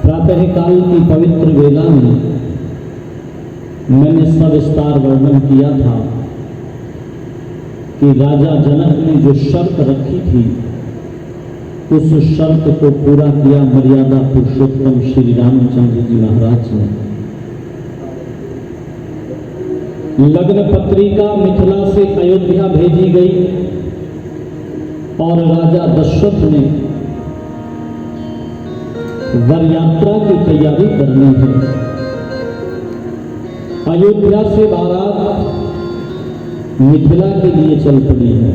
प्रातःकाल की पवित्र वेला में मैंने सविस्तार वर्णन किया था कि राजा जनक ने जो शर्त रखी थी उस शर्त को पूरा किया मर्यादा पुरुषोत्तम श्री रामचंद्र जी महाराज ने। लग्न पत्रिका मिथिला से अयोध्या भेजी गई और राजा दशरथ ने वर यात्रा की तैयारी करनी है। अयोध्या से बारात मिथिला के लिए चल पड़ी है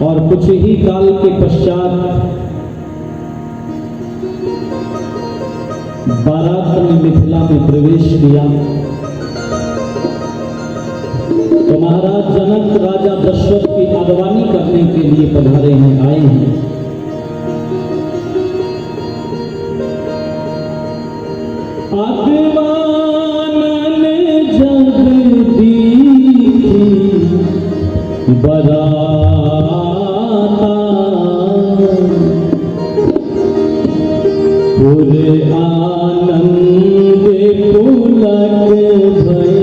और कुछ ही काल के पश्चात बारात ने मिथिला में प्रवेश किया तो महाराज जनक राजा दशरथ की अगवानी करने के लिए पधारे हैं, आए हैं। आगवानन जब दीखी बराता पूरे आनंद पुलक भय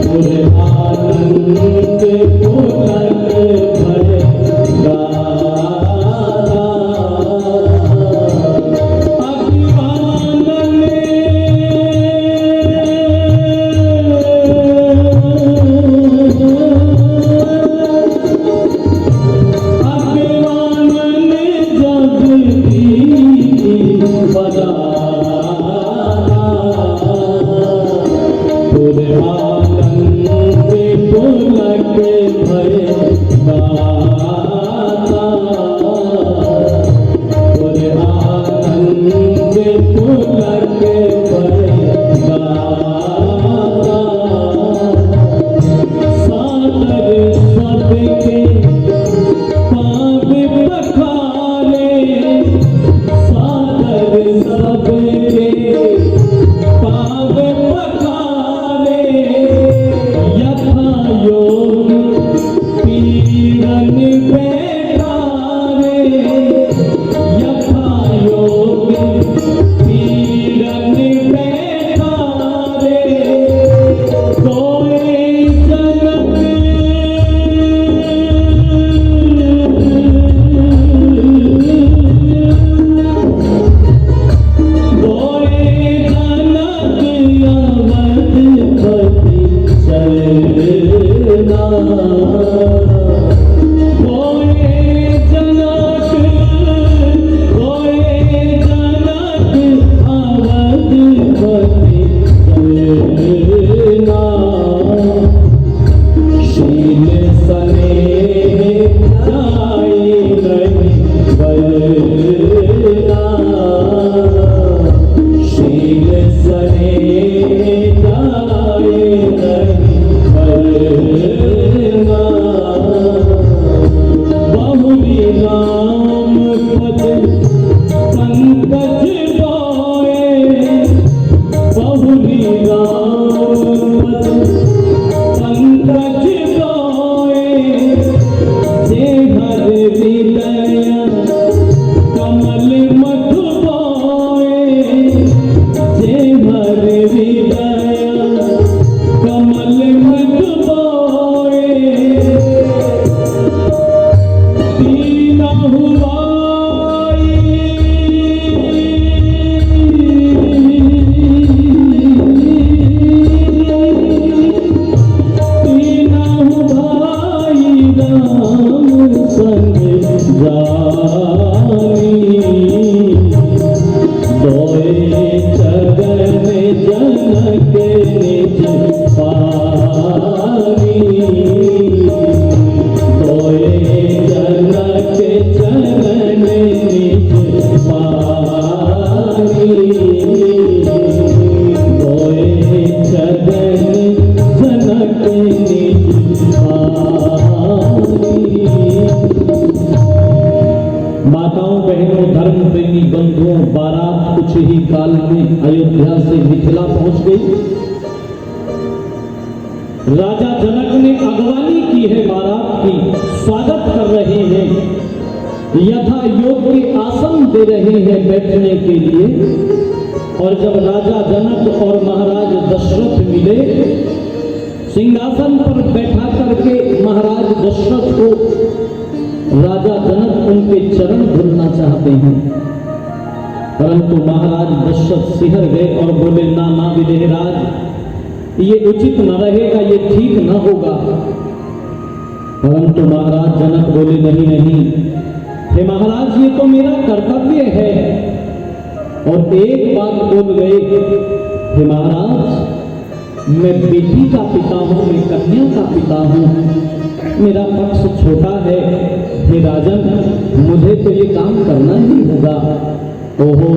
पूरे आनंद पुलक भय अयोध्या से मिथिला पहुंच गई। राजा जनक ने अगवानी की की है महाराज की, स्वागत कर रहे हैं, यथा योग्य आसन दे रहे हैं बैठने के लिए। और जब राजा जनक और महाराज दशरथ मिले, सिंहासन पर बैठा करके महाराज दशरथ को राजा जनक उनके चरण धुलना चाहते हैं, परंतु महाराज दशरथ सिहर गए और बोले, ना ना विदेहराज, ये उचित न रहेगा, ये ठीक न होगा। परंतु महाराज जनक बोले, नहीं नहीं हे महाराज, ये तो मेरा कर्तव्य है। और एक बात बोल गए, हे महाराज, मैं बेटी का पिता हूं, मैं कन्या का पिता हूं, मेरा पक्ष छोटा है, हे राजन, मुझे तो ये काम करना ही होगा। ओहो,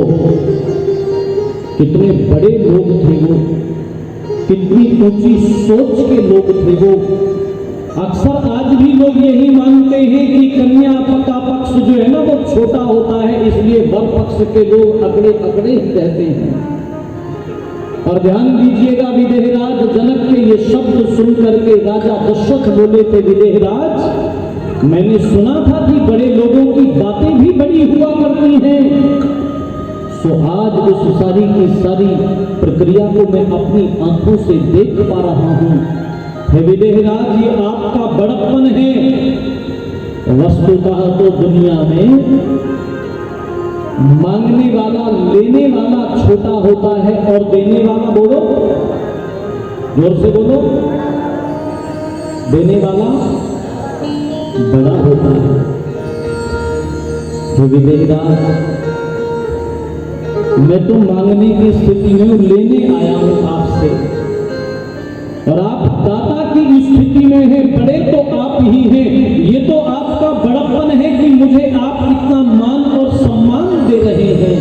कितने बड़े लोग थे वो, कितनी ऊंची सोच के लोग थे वो। अक्सर आज भी लोग यही मानते हैं कि कन्या का पक्ष जो है ना वो छोटा होता है, इसलिए वर पक्ष के लोग अगड़े अगड़े ही कहते हैं। और ध्यान दीजिएगा, विदेहराज जनक के ये शब्द सुन करके राजा दशरथ बोले थे, विदेहराज, मैंने सुना था कि बड़े लोगों की बातें भी बड़ी हुआ करती हैं, तो आज उस सारी की सारी प्रक्रिया को मैं अपनी आंखों से देख पा रहा हूं। हे विदेहराज, ये आपका बड़प्पन है। वस्तुतः तो दुनिया में मांगने वाला, लेने वाला छोटा होता है और देने वाला, बोलो जोर से बोलो, देने वाला बड़ा होता है। हे विदेहराज, मैं तो मांगने की स्थिति में लेने आया हूं आपसे, और आप दाता की स्थिति में हैं, बड़े तो आप ही हैं। ये तो आपका बड़प्पन है कि मुझे आप इतना मान और सम्मान दे रहे हैं।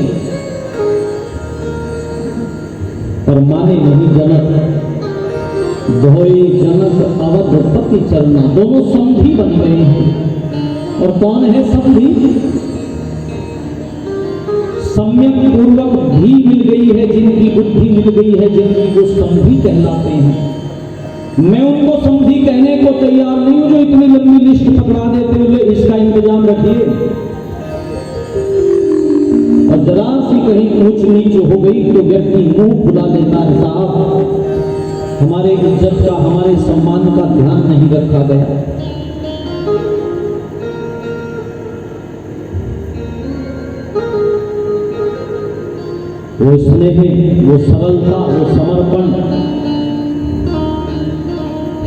और माने नहीं जनक, धोए जनक अवधपति चलना, दोनों समधी बन गए हैं। और कौन है समधी? सम्यक पूर्वक भी मिल गई है, जिनकी बुद्धि मिल गई है, जिनकी वो समधी कहलाते हैं। मैं उनको समधी कहने को तैयार नहीं हूं जो इतनी लंबी लिस्ट पकड़ा देते हुए इसका इंतजाम रखिए। और जरा सी कहीं ऊंच नीच हो गई तो व्यक्ति मुंह फुला देता है, साहब हमारे इज्जत का, हमारे सम्मान का ध्यान नहीं रखा गया। वो स्नेह, वो सरलता, वो समर्पण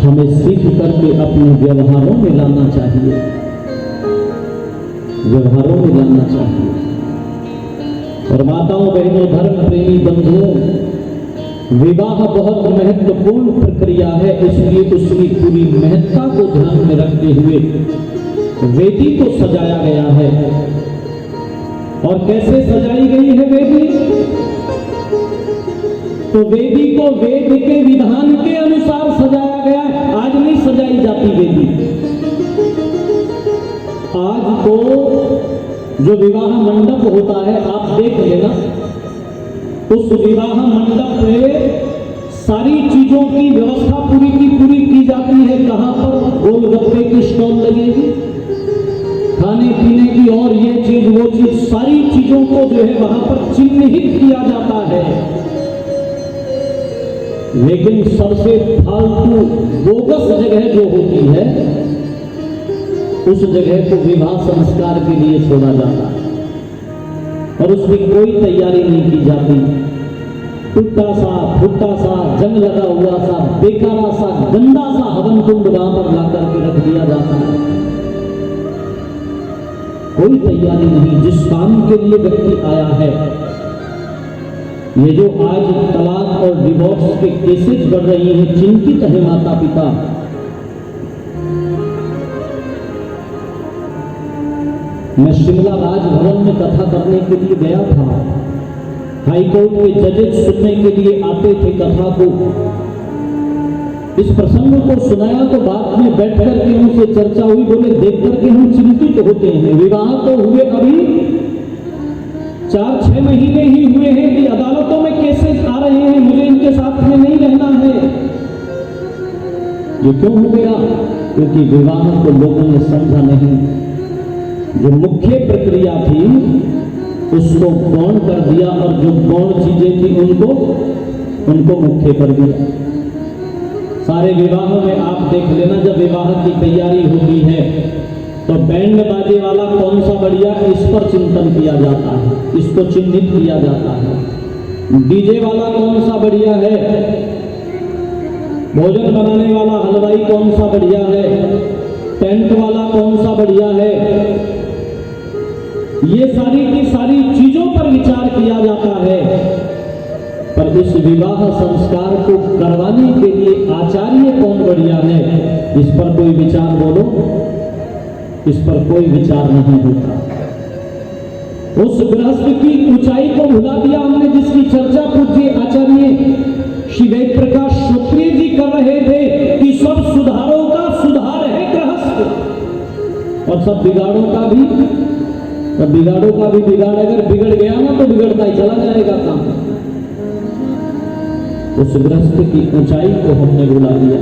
हमें सीख करके अपने व्यवहारों में लाना चाहिए, व्यवहारों में लाना चाहिए। और माताओं, बहनों, धर्म प्रेमी बंधुओं, विवाह बहुत महत्वपूर्ण प्रक्रिया है, इसलिए उसकी पूरी महत्ता को ध्यान में रखते हुए वेदी को सजाया गया है। और कैसे सजाई गई है वेदी? तो वेदी को वेद के विधान के अनुसार सजाया गया है। आज नहीं सजाई जाती वेदी। आज तो जो विवाह मंडप होता है, आप देख लेना, उस विवाह मंडप में सारी चीजों की व्यवस्था पूरी की पूरी की जाती है। कहां पर गोलगप्पे की स्टॉल लगेगी, खाने पीने की, और ये चीज वो चीज, सारी चीजों को जो है वहां पर चिन्हित किया जाता है। लेकिन सबसे फालतू बोगस जगह जो होती है, उस जगह को विवाह संस्कार के लिए छोड़ा जाता है और उसकी कोई तैयारी नहीं की जाती। टूटा सा, फूटा सा, जंग लगा हुआ सा, बेकारा सा, गंदा सा हवन कुंड वहां पर लाकर के रख दिया जाता है। कोई तैयारी नहीं। जिस काम के लिए व्यक्ति आया है, ये जो आज तलाक और डिवोर्स के केसेस बढ़ रही हैं, चिंतित है माता पिता। मैं शिमला राजभवन में कथा करने के लिए गया था। हाईकोर्ट के जजेस सुनने के लिए आते थे कथा को। इस प्रसंग को सुनाया तो बाद में बैठ करके उनसे चर्चा हुई। बोले, देख करके हम चिंतित होते हैं। विवाह तो हुए अभी 4-6 महीने ही हुए हैं कि अदालतों में केसेस आ रहे हैं, मुझे इनके साथ में नहीं रहना है। ये क्यों हो गया? क्योंकि विवाह को लोगों ने समझा नहीं। जो मुख्य प्रक्रिया थी उसको गौण कर दिया और जो गौण चीजें थी उनको मुख्य कर दिया। सारे विवाहों में आप देख लेना, जब विवाह की तैयारी होती है तो बैंड बाजे वाला कौन सा बढ़िया, इस पर चिंतन किया जाता है, इसको चिन्हित किया जाता है। डीजे वाला कौन सा बढ़िया है, भोजन बनाने वाला हलवाई कौन सा बढ़िया है, टेंट वाला कौन सा बढ़िया है, ये सारी की सारी चीजों पर विचार किया जाता है। पर इस विवाह संस्कार को करवाने के लिए आचार्य कौन बढ़िया है, इस पर कोई विचार बोलो, इस पर कोई विचार नहीं होता। उस गृहस्थ की ऊंचाई को भुला दिया हमने, जिसकी चर्चा पूज्य आचार्य श्री वेद प्रकाश श्रोत्रिय जी कर रहे थे कि सब सुधारों का सुधार है गृहस्थ, और सब बिगाड़ों का भी बिगाड़, अगर बिगड़ गया ना तो बिगड़ता ही चला जाएगा काम। उस गृहस्थ की ऊंचाई को हमने भुला दिया।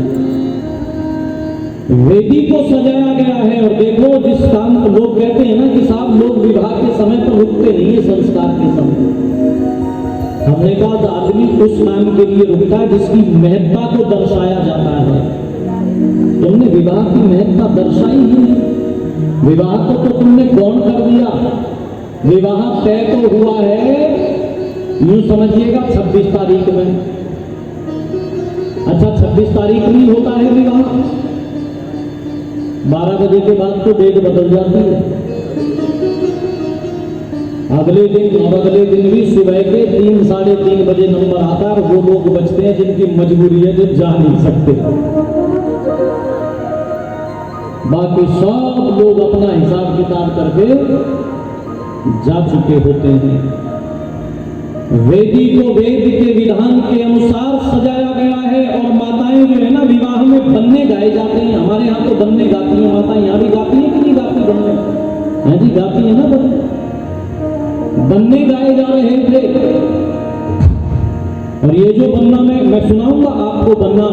वेदी को सजाया गया है, और देखो जिस काम को लोग कहते हैं ना कि साहब लोग विवाह के समय पर रुकते नहीं है, संस्कार के समय। हमने कहा आदमी उस काम के लिए रुकता है जिसकी महत्ता को दर्शाया जाता है। तुमने विवाह की महत्ता दर्शाई ही नहीं, विवाह को तो तुमने गौण कर दिया। विवाह तय तो हुआ है, यूं समझिएगा 26 तारीख में। अच्छा 26 तारीख नहीं होता है विवाह, 12 बजे के बाद तो डेट बदल जाती है। अगले दिन भी सुबह के 3 साढ़े 3 बजे नंबर आता है, और वो लोग बचते हैं जिनकी मजबूरी है, जो जा नहीं सकते। बाकी सब लोग अपना हिसाब किताब करके जा चुके होते हैं। वेदी को वेद के विधान के अनुसार सजाया गया है, और माताएं जो है ना विवाह में बन्ने गाए जाते हैं। हमारे यहाँ तो बन्ने गाती हैं माताएं, यहाँ भी गाती हैं कि नहीं गाती बन्ने? हाँ जी गाती है ना बन्ने गाए जा रहे थे। और ये जो बन्ना मैं सुनाऊंगा आपको, बन्ना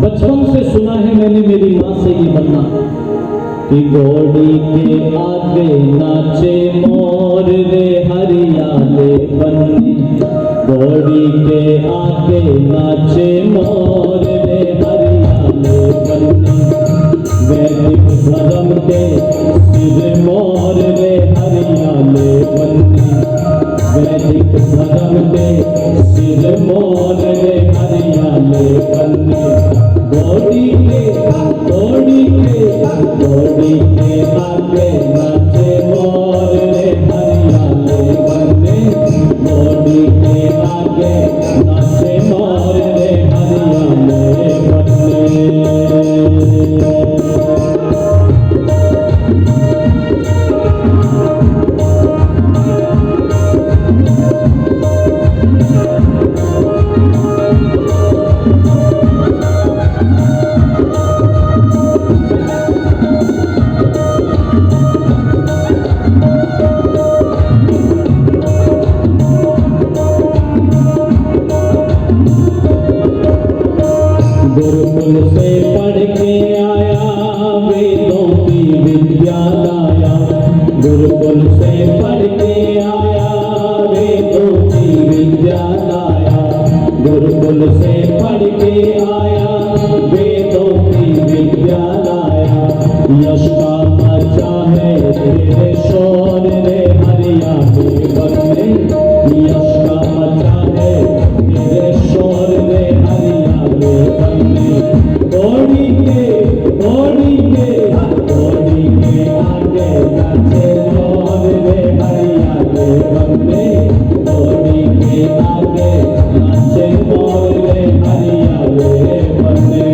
बचपन से सुना है मैंने मेरी माँ से ये बन्ना, कि घोड़ी के आगे नाचे मोर रे हरियाले बन्नी, घोड़ी के आगे नाचे मोर रे हरियाले बन्नी, वैदिक धर्म के सिर मोर रे हरियाले बन्नी, वैदिक धर्म के सिर मोर रे हरियाले बन्नी, घोड़ी के आगे नाचे मोर रे हरियाले बन्नी, घोड़ी के आगे नाचे मोर रे हरियाले बन्नी। गुरुकुल से पढ़ के आया वेदों की विद्या लाया, गुरुकुल से पढ़ के आया वेदों की विद्या लाया, गुरुकुल से पढ़ के आया वेदों की विद्या लाया, यश का मचा है तेरे शोर रे हरियाले बन्नी, यश का मचा है तेरे शोर रे हरियाले बन्नी, घोड़ी के आगे नाचे मोर रे हरियाले बन्नी, घोड़ी के आगे नाचे मोर रे हरियाले बन्नी।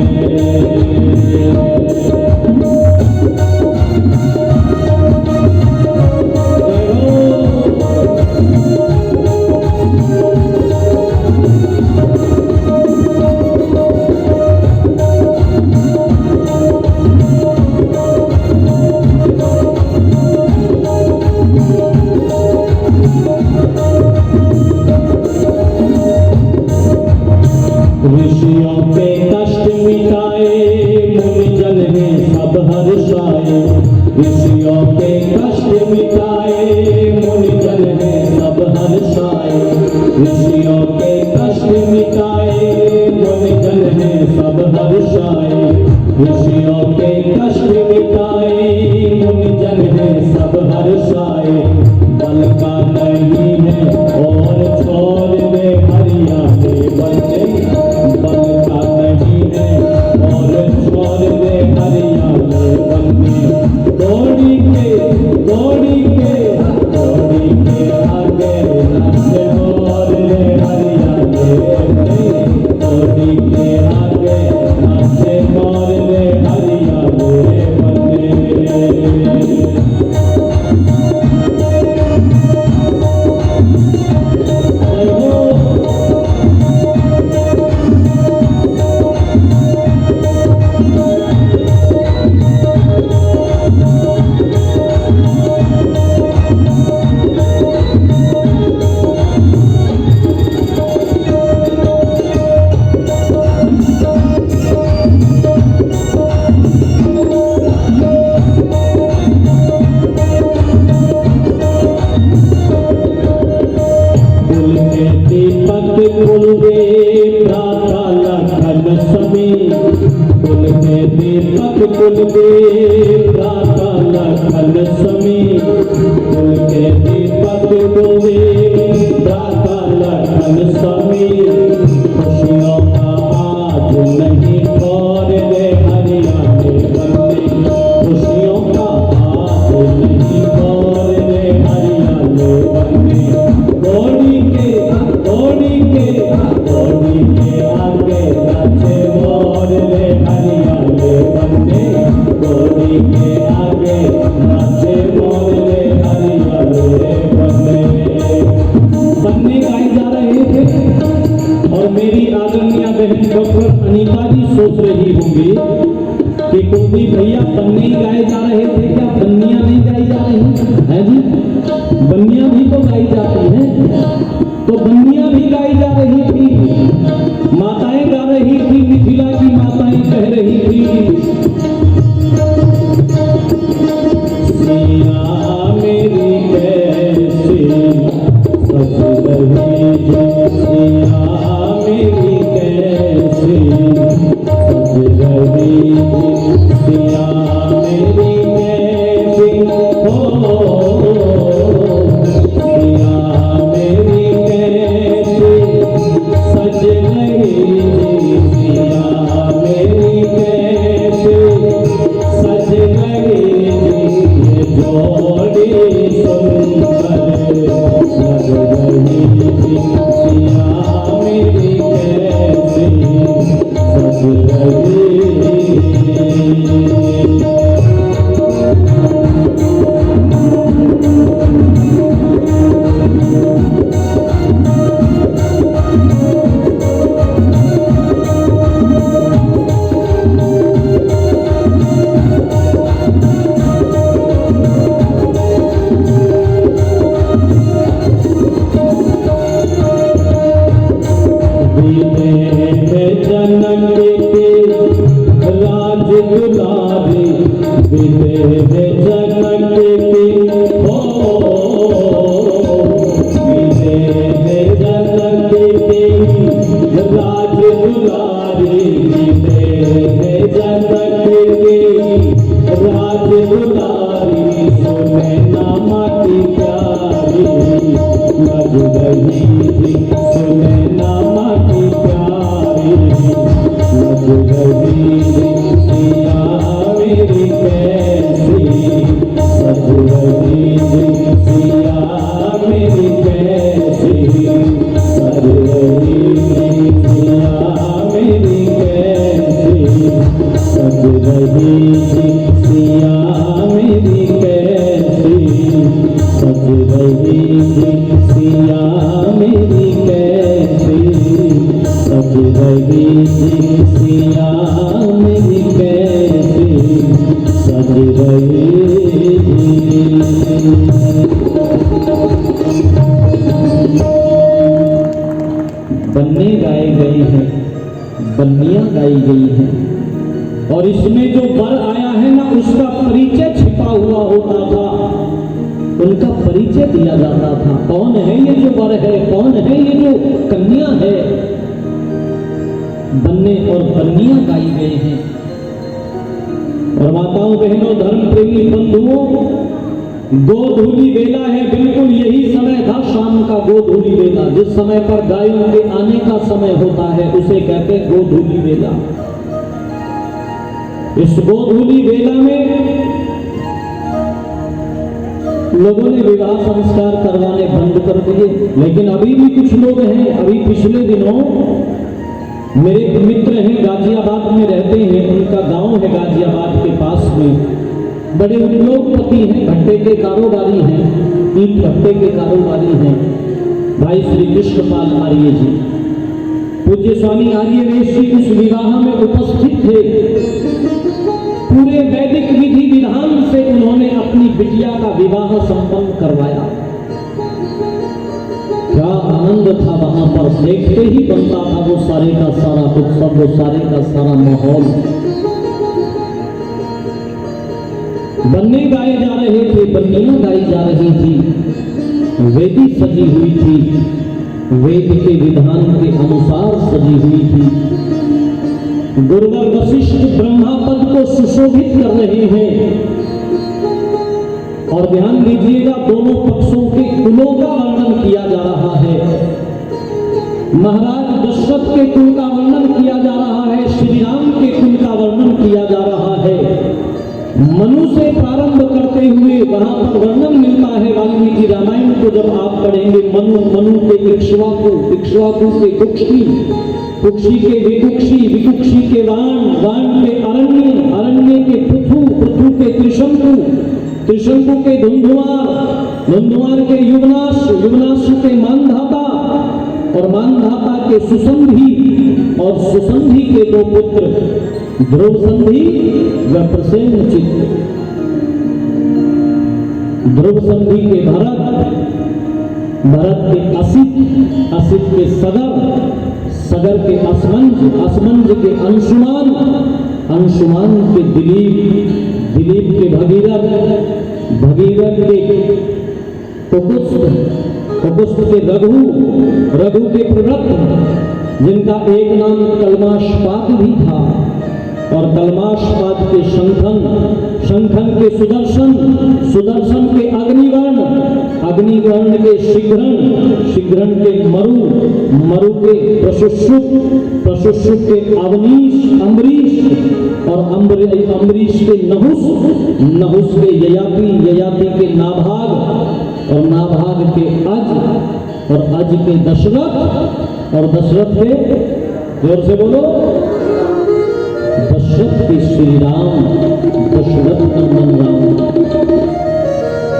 ऋषियों के कष्ट मिटाए मुनि जन ने कष्ट मिटाए, मुनिजन है सब हर्षाए। ऋषियों के कष्ट मिटाए, मुनिजन है सब हर्षाए। बल का नहीं है और छोड़ दे हरियाले बंदे, बल का नहीं है और छोड़ दे हरियाले बंदे। दौड़ी के आगे नचे मोर रे हरियाले बंदे, दौड़ी के आगे नचे मोर रे हरियाले बंदे। कुल दे भ्राता लखन समीर, कुल के दीपक कुल दे भ्राता लखन समीर, कुल के दीपक कुल दे भ्राता लखन समीर। खुशियों का आज नहीं छोड़ दे हरियाले बंदे, खुशियों का आज नहीं छोड़ दे हरियाले बंदे। दौड़ी के आगे नचे मोर रे हरियाले बंदे, दौड़ी के आगे नचे मोर रे हरियाले बंदे। बन्ने गाए जा रहे थे और मेरी आदरणीय बहन डॉक्टर अनीता जी सोच रही होंगी कि कुलदीप भैया बन्ने ही गाए जा रहे थे, क्या बन्नियां नहीं गाई जा रही है जी? बन्नियां भी तो गाई जाती हैं, तो बन्नियां भी गाई जा रही थी, माताएं गा रही थी, मिथिला की माताएं कह रही थी, सिया मेरी कैसी सज रही जी, सिया मेरी कैसी सज रही जी, सिया मेरी कैसी हो, सिया मेरी कैसी सज रही जी, सिया मेरी कैसी सज रही जी। ये जोड़ी सुंदर लग रही जी, सिया मेरी कैसी सज रही। बन्ने गाए गए हैं, बन्नियां गाई गई हैं, और इसमें जो वर आया है ना उसका परिचय छिपा हुआ होता था, उनका परिचय दिया जाता था। कौन है ये जो वर है, कौन है ये जो कन्या है, बन्ने और बन्नियां गाई गए हैं। और माताओं बहनों धर्म प्रेमी बंधुओं, गोधूली वेला है, बिल्कुल यही समय था शाम का गोधूली वेला। जिस समय पर गायों के आने का समय होता है उसे कहते हैं गोधूली वेला। इस गोधूली वेला में लोगों ने विवाह संस्कार करवाने बंद कर दिए, लेकिन अभी भी कुछ लोग हैं। अभी पिछले दिनों मेरे एक मित्र हैं, गाजियाबाद में रहते हैं, उनका गांव है गाजियाबाद के पास में, बड़े उद्योगपति हैं, भट्टे के कारोबारी हैं, ईंट भट्टे के कारोबारी हैं, भाई श्री कृष्णपाल आर्य जी। पूज्य स्वामी आर्यवेश जी उस विवाह में उपस्थित थे। पूरे वैदिक विधि विधान से उन्होंने अपनी बिटिया का विवाह संपन्न करवाया। क्या आनंद था वहां पर, देखते ही बनता था वो सारे का सारा उत्सव, वो सारे का सारा माहौल। बन्ने गाए जा रहे थे, बन्नियां गाई जा रही थी, वेदी सजी हुई थी, वेद के विधान के अनुसार सजी हुई थी। गुरुवर वशिष्ठ ब्रह्मा पद को सुशोभित कर रहे हैं। और ध्यान दीजिएगा, दोनों पक्षों के कुलों का वर्णन किया जा रहा है। महाराज दशरथ के कुल का वर्णन किया जा रहा है, श्री राम के कुल का वर्णन किया जा रहा है। मनु से प्रारंभ करते हुए वहां पर वर्णन मिलता है। वाल्मीकि रामायण को जब आप पढ़ेंगे, मनु के इक्ष्वाकु, इक्ष्वाकु के कुक्षी, कुक्षी के विकुक्षी, विकुक्षी के वाण के अरण्य, अरण्य के पृथु, पृथु के त्रिशंकु, त्रिशंकु के धुंधुमार, धुंधुमार के युवनाश, युवनाश के मानधाता, और मानधाता के सुसंधि, और सुसंधि के दो पुत्र ध्रुव संधि व प्रसेनजित। ध्रुव संधि के भरत, भरत के असित, असित के सगर, सगर के असमंज, असमंज के अंशुमान, अंशुमान के दिलीप, दिलीप के भगीरथ, भगीरथ के कुकुस्त, कुकुस्त के रघु, रघु के प्रवृत्त, जिनका एक नाम कलमाशपात भी था, और कलमाशपात के शंखन, शंखन के सुदर्शन, सुदर्शन के अग्निवर्ण, अग्निवर्ण के शिग्रण, शिग्रण के मरु, मरु के प्रशुष्युप, प्रशुष्युप के अवनीश, अम्बरीश, और अम्बरीश के नहुस, नहुस के ययाति, ययाति के नाभाग, और नाभाग के अज, और अज के दशरथ, और दशरथ के, जोर से बोलो, दशरथ के श्री राम, दशरथ नंदन राम।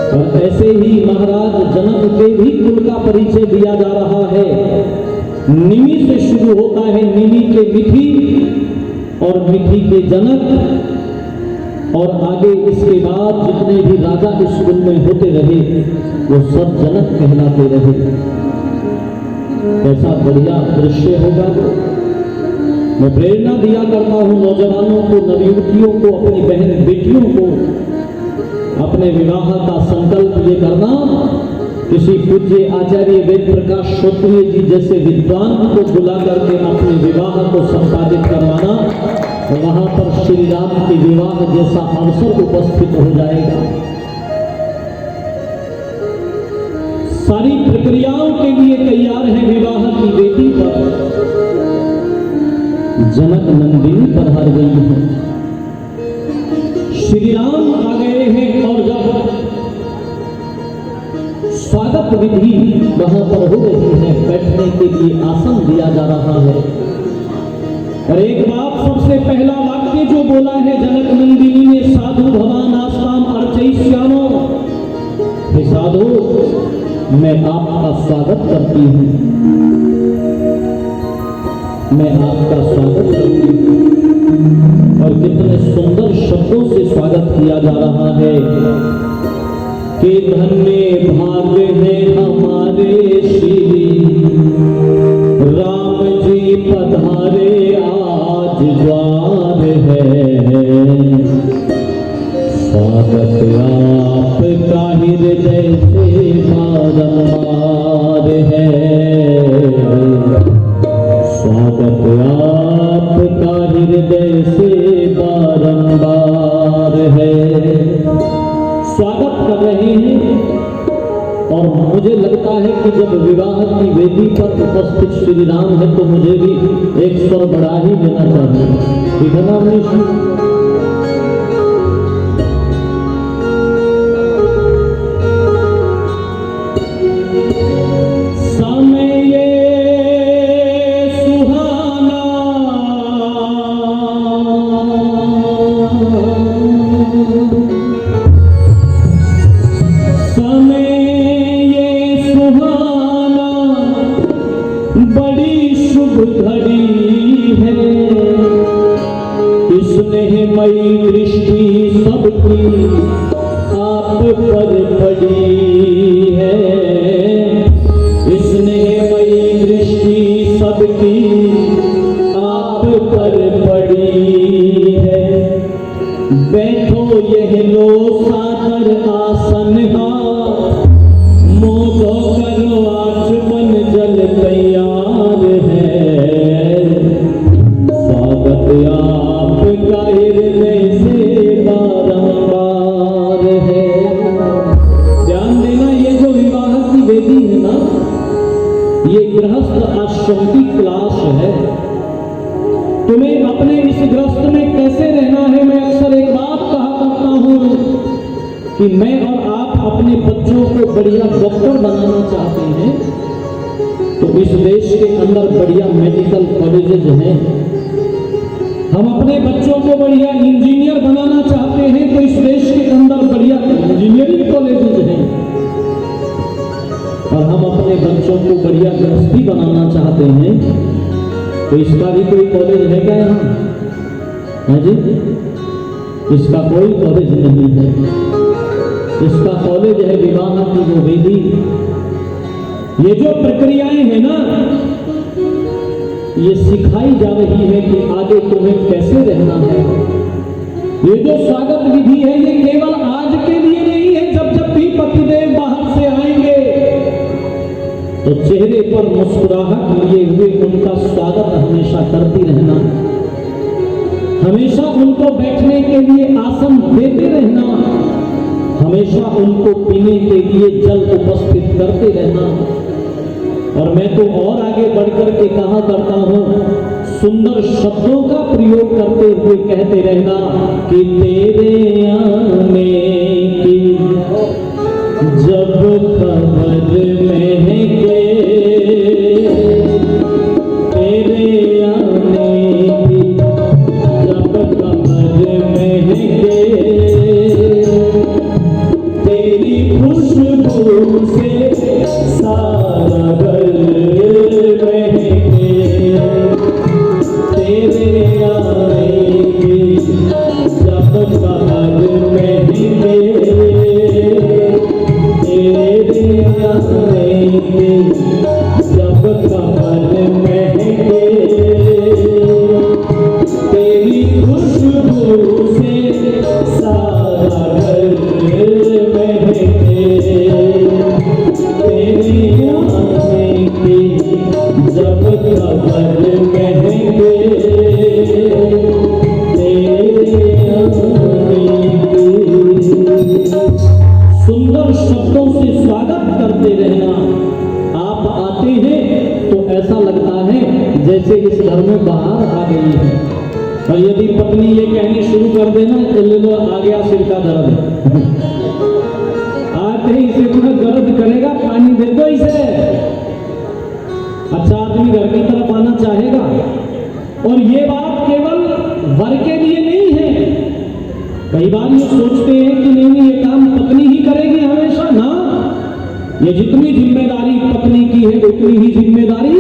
और ऐसे ही महाराज जनक के भी कुल का परिचय दिया जा रहा है। निमि से शुरू होता है, निमि के मिथि, और मिथि के जनक, और आगे इसके बाद जितने भी राजा इस कुल में होते रहे वो सब जनक कहलाते रहे। कैसा बढ़िया दृश्य होगा। मैं प्रेरणा दिया करता हूं नौजवानों को, नवयुवतियों को, अपनी बहन बेटियों को अपने विवाह का संकल्प ये करना, किसी पूज्य आचार्य वेद प्रकाश श्रोत्रिय जी जैसे विद्वान को बुला करके अपने विवाह को संपादित करवाना, वहां पर श्री राम के विवाह जैसा अवसर उपस्थित हो जाएगा। सारी प्रक्रियाओं के लिए तैयार है विवाह की वेदी पर। जनक नंदिनी पधार गई है, श्री राम आ गए हैं, और जब स्वागत विधि वहां पर हो रही है, बैठने के लिए आसन दिया जा रहा है। और एक बात सबसे पहला वाक्य जो बोला है जनक नंदिनी ने, साधु भवान आस्ताम अर्चयिष्यामो, हे साधु मैं आपका स्वागत करती हूं, मैं आपका स्वागत करती हूं। और कितने सुंदर शब्दों से स्वागत किया जा रहा है कि धन्य भाग्य है हमारे श्री राम जी पधारे आज द्वार है, स्वागत आपका हृदय से बारंबार है, स्वागत श्री राम है तो मुझे भी एक स्वर बढ़ा ही देना चाहिए, ठीक है ना अवनीश? कि मैं और आप अपने बच्चों को बढ़िया डॉक्टर बनाना चाहते हैं तो इस देश के अंदर बढ़िया मेडिकल कॉलेजेज हैं। हम अपने बच्चों को बढ़िया इंजीनियर बनाना चाहते हैं तो इस देश के अंदर बढ़िया इंजीनियरिंग कॉलेजेज हैं। और हम अपने बच्चों को बढ़िया गृहस्थी बनाना चाहते हैं तो इसका भी कोई कॉलेज है क्या यहाँ? है जी? इसका कोई कॉलेज नहीं है। इसका कॉलेज है विवाह की वो वेदी। ये जो प्रक्रियाएं हैं ना, ये सिखाई जा रही है कि आगे तुम्हें कैसे रहना है। ये जो स्वागत विधि है ये केवल आज के लिए नहीं है। जब जब भी पतिदेव बाहर से आएंगे तो चेहरे पर मुस्कुराहट लिए हुए उनका स्वागत हमेशा करती रहना, हमेशा उनको बैठने के लिए आसन देते रहना, हमेशा उनको पीने के लिए जल उपस्थित करते रहना। और मैं तो और आगे बढ़कर के कहा करता हूं, सुंदर शब्दों का प्रयोग करते हुए कहते रहना कि तेरे आने की जब खबर महके, तेरे आने की जब खबर महके, खुशबू से सारा घर महके, तेरे आने की जब खबर महके, तेरे आने की जब खबर महके, तेरी खुशबू से सारा घर महके, तेरी आने की जब खबर महके, तेरे आने की। सुंदर शब्दों से स्वागत करते रहना। आप आते हैं तो ऐसा लगता है जैसे इस घर में बाहर आ गई है। और यदि पत्नी ये कहनी शुरू कर देना तो ले लो आ गया सिर का दर्द, आते ही इसे थोड़ा दर्द करेगा, पानी दे दो इसे। अच्छा आदमी घर की तरफ आना चाहेगा। और ये बात केवल वर के लिए नहीं है। कई बार ये सोचते हैं कि नहीं ये काम पत्नी ही करेगी हमेशा ना, ये जितनी जिम्मेदारी पत्नी की है उतनी ही जिम्मेदारी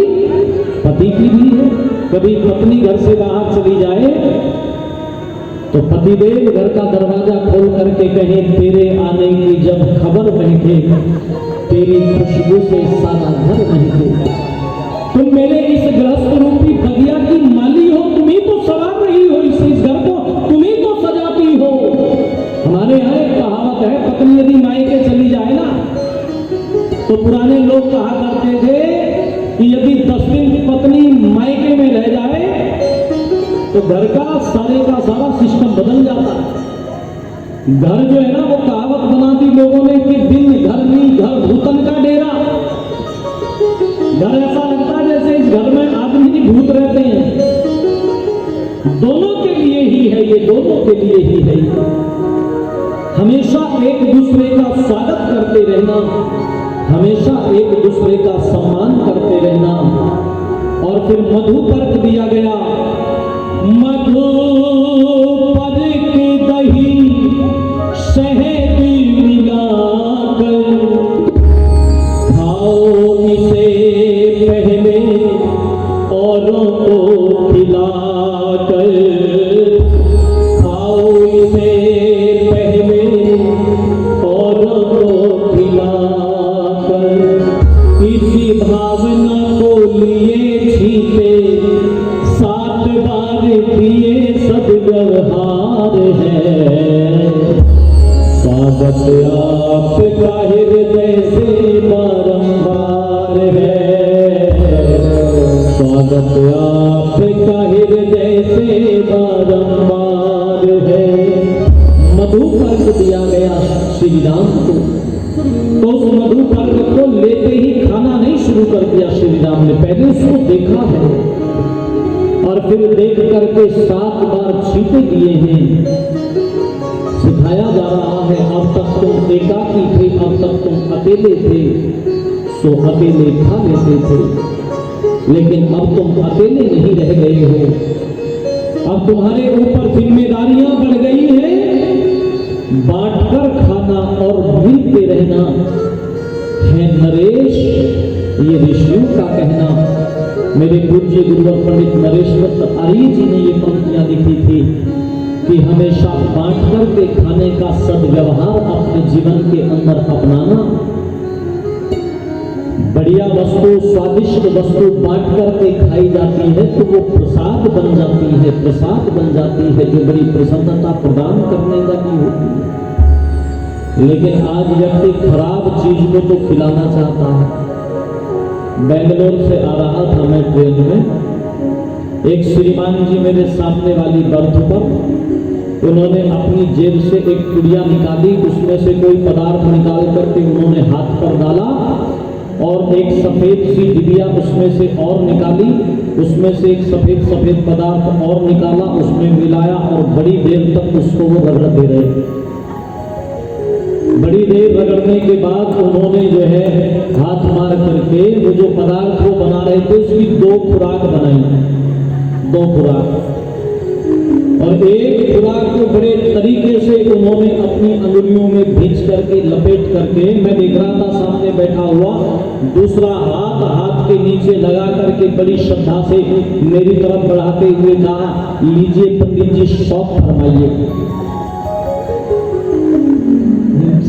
पति की भी है। कभी पत्नी घर से बाहर चली जाए तो पतिदेव घर का दरवाजा खोल करके कहे तेरे आने की जब खबर महके, तेरी खुशबू से सारा घर महके। तुम मेरे इस गृहस्थ रूपी बगिया की माली हो, तुम ही तो सवार रही हो इस घर को, तुम ही तो सजाती हो। हमारे यहाँ एक कहावत है, पत्नी यदि मायके चली जाए ना तो पुराने लोग कहा करते थे कि यदि 10 दिन पत्नी मायके में रह जाए तो घर का सारा सिस्टम बदल जाता है। घर जो है ना वो कहावत बना दी लोगों ने कि दिन घर नहीं घर भूतन का डेरा। घर ऐसा लगता है जैसे इस घर में दोनों के लिए ही है। हमेशा एक दूसरे का स्वागत करते रहना, हमेशा एक दूसरे का सम्मान करते रहना। और फिर मधु पर्क दिया गया, मधु पर्क दही शहद मिलाकर खाओ इसे पहले औरों को खिलाकर, खाओ इसे पहले औरों को खिलाकर। इसी भावना को लिए छीटे 7 बार दिए सद्व्यवहार है। स्वागत आपका हृदय से बारंबार है, स्वागत आपका हृदय से बारंबार है। मधु पर्क दिया गया श्री राम को, तो उस मधु पर्क को लेते ही खाना नहीं शुरू कर दिया श्री राम ने, पहले उसको देखा है और फिर देख करके 7 बार छींटे दिए हैं। सिखाया जा रहा है, अब तक तुम एकाकी थे, अब तक तुम अकेले थे, सो अकेले खा लेते थे, लेकिन अब तुम अकेले नहीं रह गए हो। अब तुम्हारे ऊपर जिम्मेदारियां बढ़ गई हैं, बांटकर खाना और मिलते रहना है नरेश। ये ऋषियों का कहना, मेरे पूज्य गुरुवर पंडित नरेश्वर आर्य जी ने ये पंक्तियां लिखी थी कि हमेशा बांट करके खाने का सद्व्यवहार अपने जीवन के अंदर अपनाना। बढ़िया वस्तु, स्वादिष्ट वस्तु बांट करके खाई जाती है तो वो प्रसाद बन जाती है, प्रसाद बन जाती है जो बड़ी प्रसन्नता प्रदान करने वाली होती है। लेकिन आज व्यक्ति खराब चीज को तो खिलाना चाहता है। बेंगलोर से आ रहा था मैं ट्रेन में, एक श्रीमान जी मेरे सामने वाली बर्थ पर, उन्होंने अपनी जेब से एक पुड़िया निकाली, उसमें से कोई पदार्थ निकाल करके उन्होंने हाथ पर डाला और एक सफेद सी डिबिया उसमें से और निकाली, उसमें से एक सफेद सफेद पदार्थ और निकाला, उसमें मिलाया और बड़ी देर तक उसको वो रगड़ते रहे। बड़ी देर रगड़ने के बाद उन्होंने जो है हाथ मार करके वो जो पदार्थ वो बना रहे थे उसकी 2 खुराक बनाई, 2 खुराक। और एक खुराक को बड़े तरीके से उन्होंने अपनी अंगुलियों में भींच करके लपेट करके, मैं देख रहा था सामने बैठा हुआ, दूसरा हाथ के नीचे लगा करके बड़ी श्रद्धा से मेरी तरफ बढ़ाते हुए कहा, लीजिए पंडित जी शौक फरमाइए।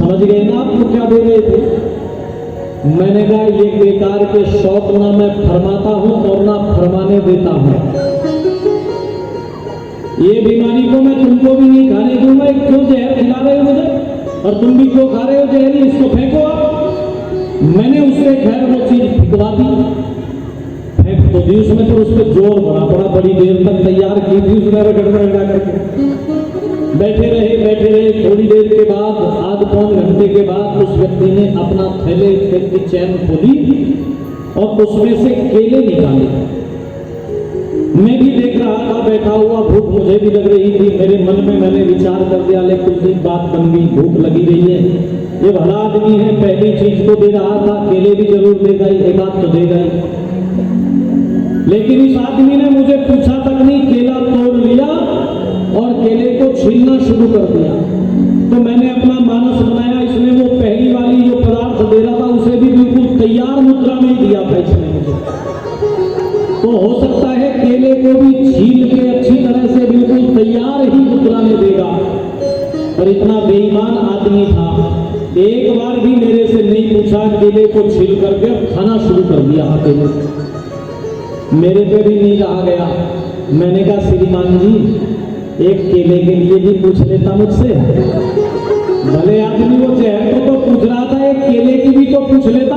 समझ गए ना आपको क्या बोल रहे थे? मैंने कहा ये बेकार के शौक ना मैं फरमाता हूं और ना फरमाने देता हूं। ये बीमारी को मैं तुमको भी नहीं खाने दूंगा। क्यों जहर खिला रहे हो मुझे, और तुम भी क्यों खा रहे हो जहर, इसको फेंको आप। मैंने उससे खैर वो चीज फिकवा दी, फेंक तो दी, उसमें तो उस पर जोर बड़ा बड़ी देर तक तैयार की थी उसने रगड़ा करके। बैठे रहे, थोड़ी देर के बाद, आध पौन घंटे के बाद उस व्यक्ति ने अपना थैले की चैन खोली और उसमें से केले निकाले। मैं भी देख रहा था बैठा हुआ, भूख मुझे भी लग रही थी। मेरे मन में मैंने विचार कर दिया, ले कुछ दिन बात बन गई, भूख लगी रही है, ये भला आदमी है, पहली चीज को दे रहा था, केले भी जरूर देगा ही, एक आध तो देगा ही। लेकिन इस आदमी ने मुझे पूछा तक नहीं, केला तोड़ लिया और केले को छीलना शुरू कर दिया। तो मैंने अपना मानस बनाया, इसने वो पहली वाली जो पदार्थ दे रहा था उसे भी बिल्कुल तैयार मुद्रा में ही दिया था इसने मुझे। तो हो सकता है केले को भी छील के अच्छी तरह से बिल्कुल तैयार ही मुद्रा में देगा, पर इतना बेईमान आदमी था, एक बार भी मेरे से नहीं पूछा, केले को छील करके खाना शुरू कर दिया अकेले। मेरे पे भी नींद आ गया। मैंने कहा श्रीमान जी एक केले के लिए भी पूछ लेता मुझसे। भले आदमी वो जहर को तो पूछ रहा था, एक केले की भी तो पूछ लेता।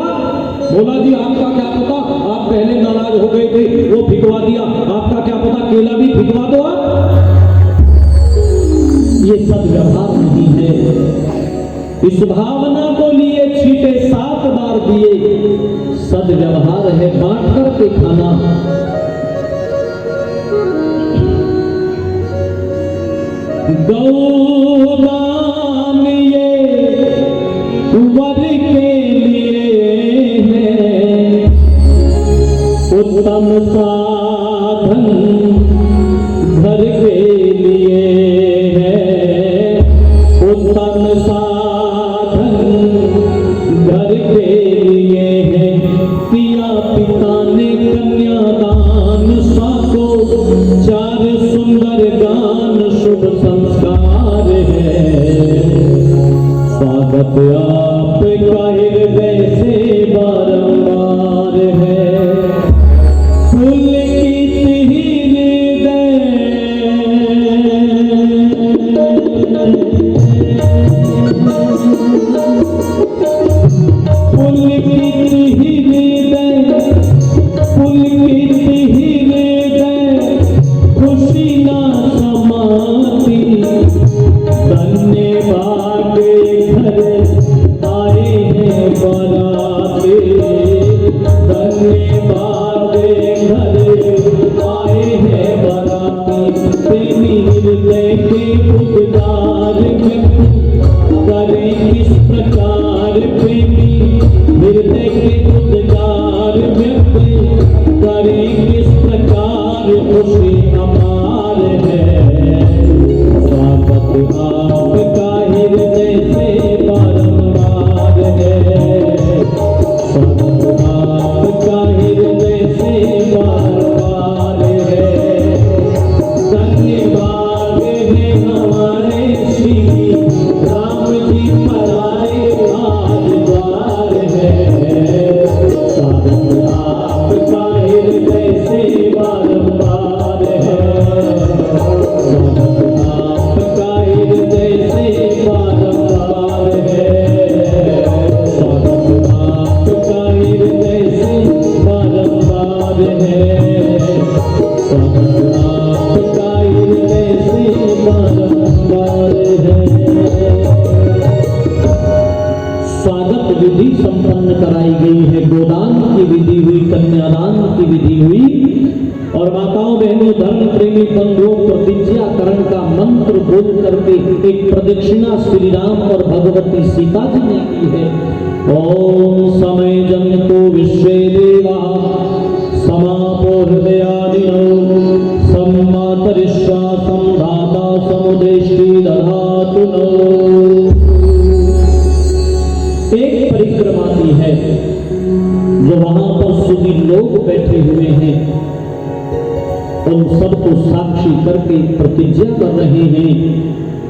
बोला जी आपका क्या पता, आप पहले नाराज हो गए थे, वो फिकवा दिया, आपका क्या पता, केला भी फिकवा दो आप। ये सद्व्यवहार नहीं है। इस भावना को लिए छीटे 7 बार दिए, सद्व्यवहार है बांट करके खाना। गौदान ये वर के लिए है, उत्तम साधन घर के लिए है, उत्तम साधन घर के लिए है। पिया पिता ने कन्यादान, साको चार सुंदर गान, शुभ संस्कार है। स्वागत आपका हृदय से बारंबार है। पुलकित हृदय, पुलकित हृदय, पुलकित हृदय, खुशी ना समाती। धन्य भागे घर आए हैं बराते, धन्य भागे घर आए हैं बराते। प्रेमी हृदय के उद्गार व्यक्त करें किस प्रकार, प्रेमी हृदय के उद्गार व्यक्त करें किस प्रकार, खुशी अपार है। स्वागत आपका हृदय से बारंबार है, स्वागत आपका हृदय से बारंबार है। धन्यवाद है हमारे श्री राम जी पर आए आज द्वार है। स्वागत आपका हृदय से बारंबार है, स्वागत आपका हृदय से बारंबार है, स्वागत आपका हृदय से बारंबार है, स्वागत आपका हृदय से बारंबार है। स्वागत विधि संपन्न कराई गई है। गोदान की विधि हुई, कन्यादान की विधि हुई, और माताओं बहनों धर्म प्रेमी बंधुओं प्रतिज्ञाकरण का मंत्र बोल करके एक प्रदक्षिणा श्री राम और भगवती सीता जी ने की है। ओम समय जन्तो विश्वे देवा समापो हृदयादिनो, सम्मातरिष्वा संधाता समुदेष्टि दधातु नो। एक परिक्रमा की है जो वहां पर सभी लोग बैठे हुए हैं, उन सबको साक्षी करके प्रतिज्ञा कर रहे हैं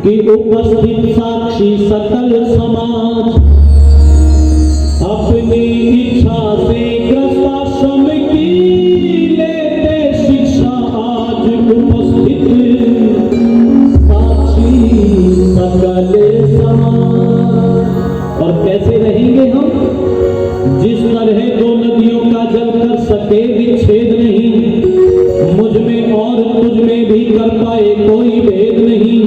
कि उपस्थित साक्षी सकल समाज अपनी इच्छा से ग्रस्त आश्रम की लेते शिक्षा। आज उपस्थित साक्षी सकल समाज। और कैसे रहेंगे हम? जिस तरह दो नदियों का जल कर सके विच्छेद नहीं, मुझ में और तुझ में भी कर पाए कोई भेद नहीं।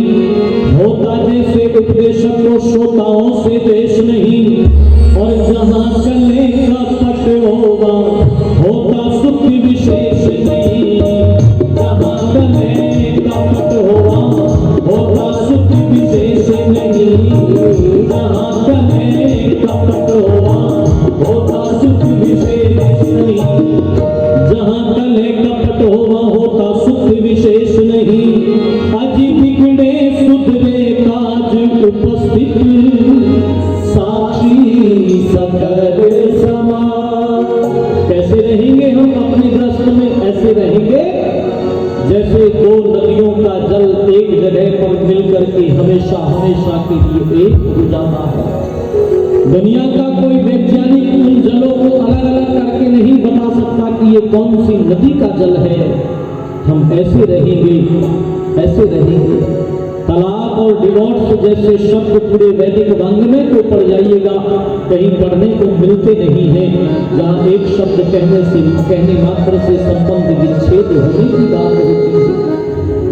होता जैसे उपदेशक को श्रोताओं से देश नहीं, और जहां चले का पट होगा होता सुख विशेष नहीं। जहां चले का पट होगा होता सुख विशेष नहीं। जहां चले का पट होगा होता सुख विशेष नहीं। जहां चले कपट होगा होता सुख विशेष नहीं। अजी बिगड़े सुधरे काज उपस्थित साक्षी सकल समाज। कैसे रहेंगे हम अपने ग्रस्त में? ऐसे रहेंगे जैसे दो नदियों का जल एक जगह पर मिलकर के हमेशा हमेशा के लिए एक हो जाता है। दुनिया का कोई वैज्ञानिक उन जलों को अलग अलग करके नहीं बता सकता कि ये कौन सी नदी का जल है। हम ऐसे रहेंगे, ऐसे रहेंगे। तलाक और डिवोर्स जैसे शब्द पूरे वैदिक रंग में तो पड़ जाइएगा, कहीं पढ़ने को मिलते नहीं है, जहाँ एक शब्द कहने मात्र से संबंध विच्छेद होने की बात होती है।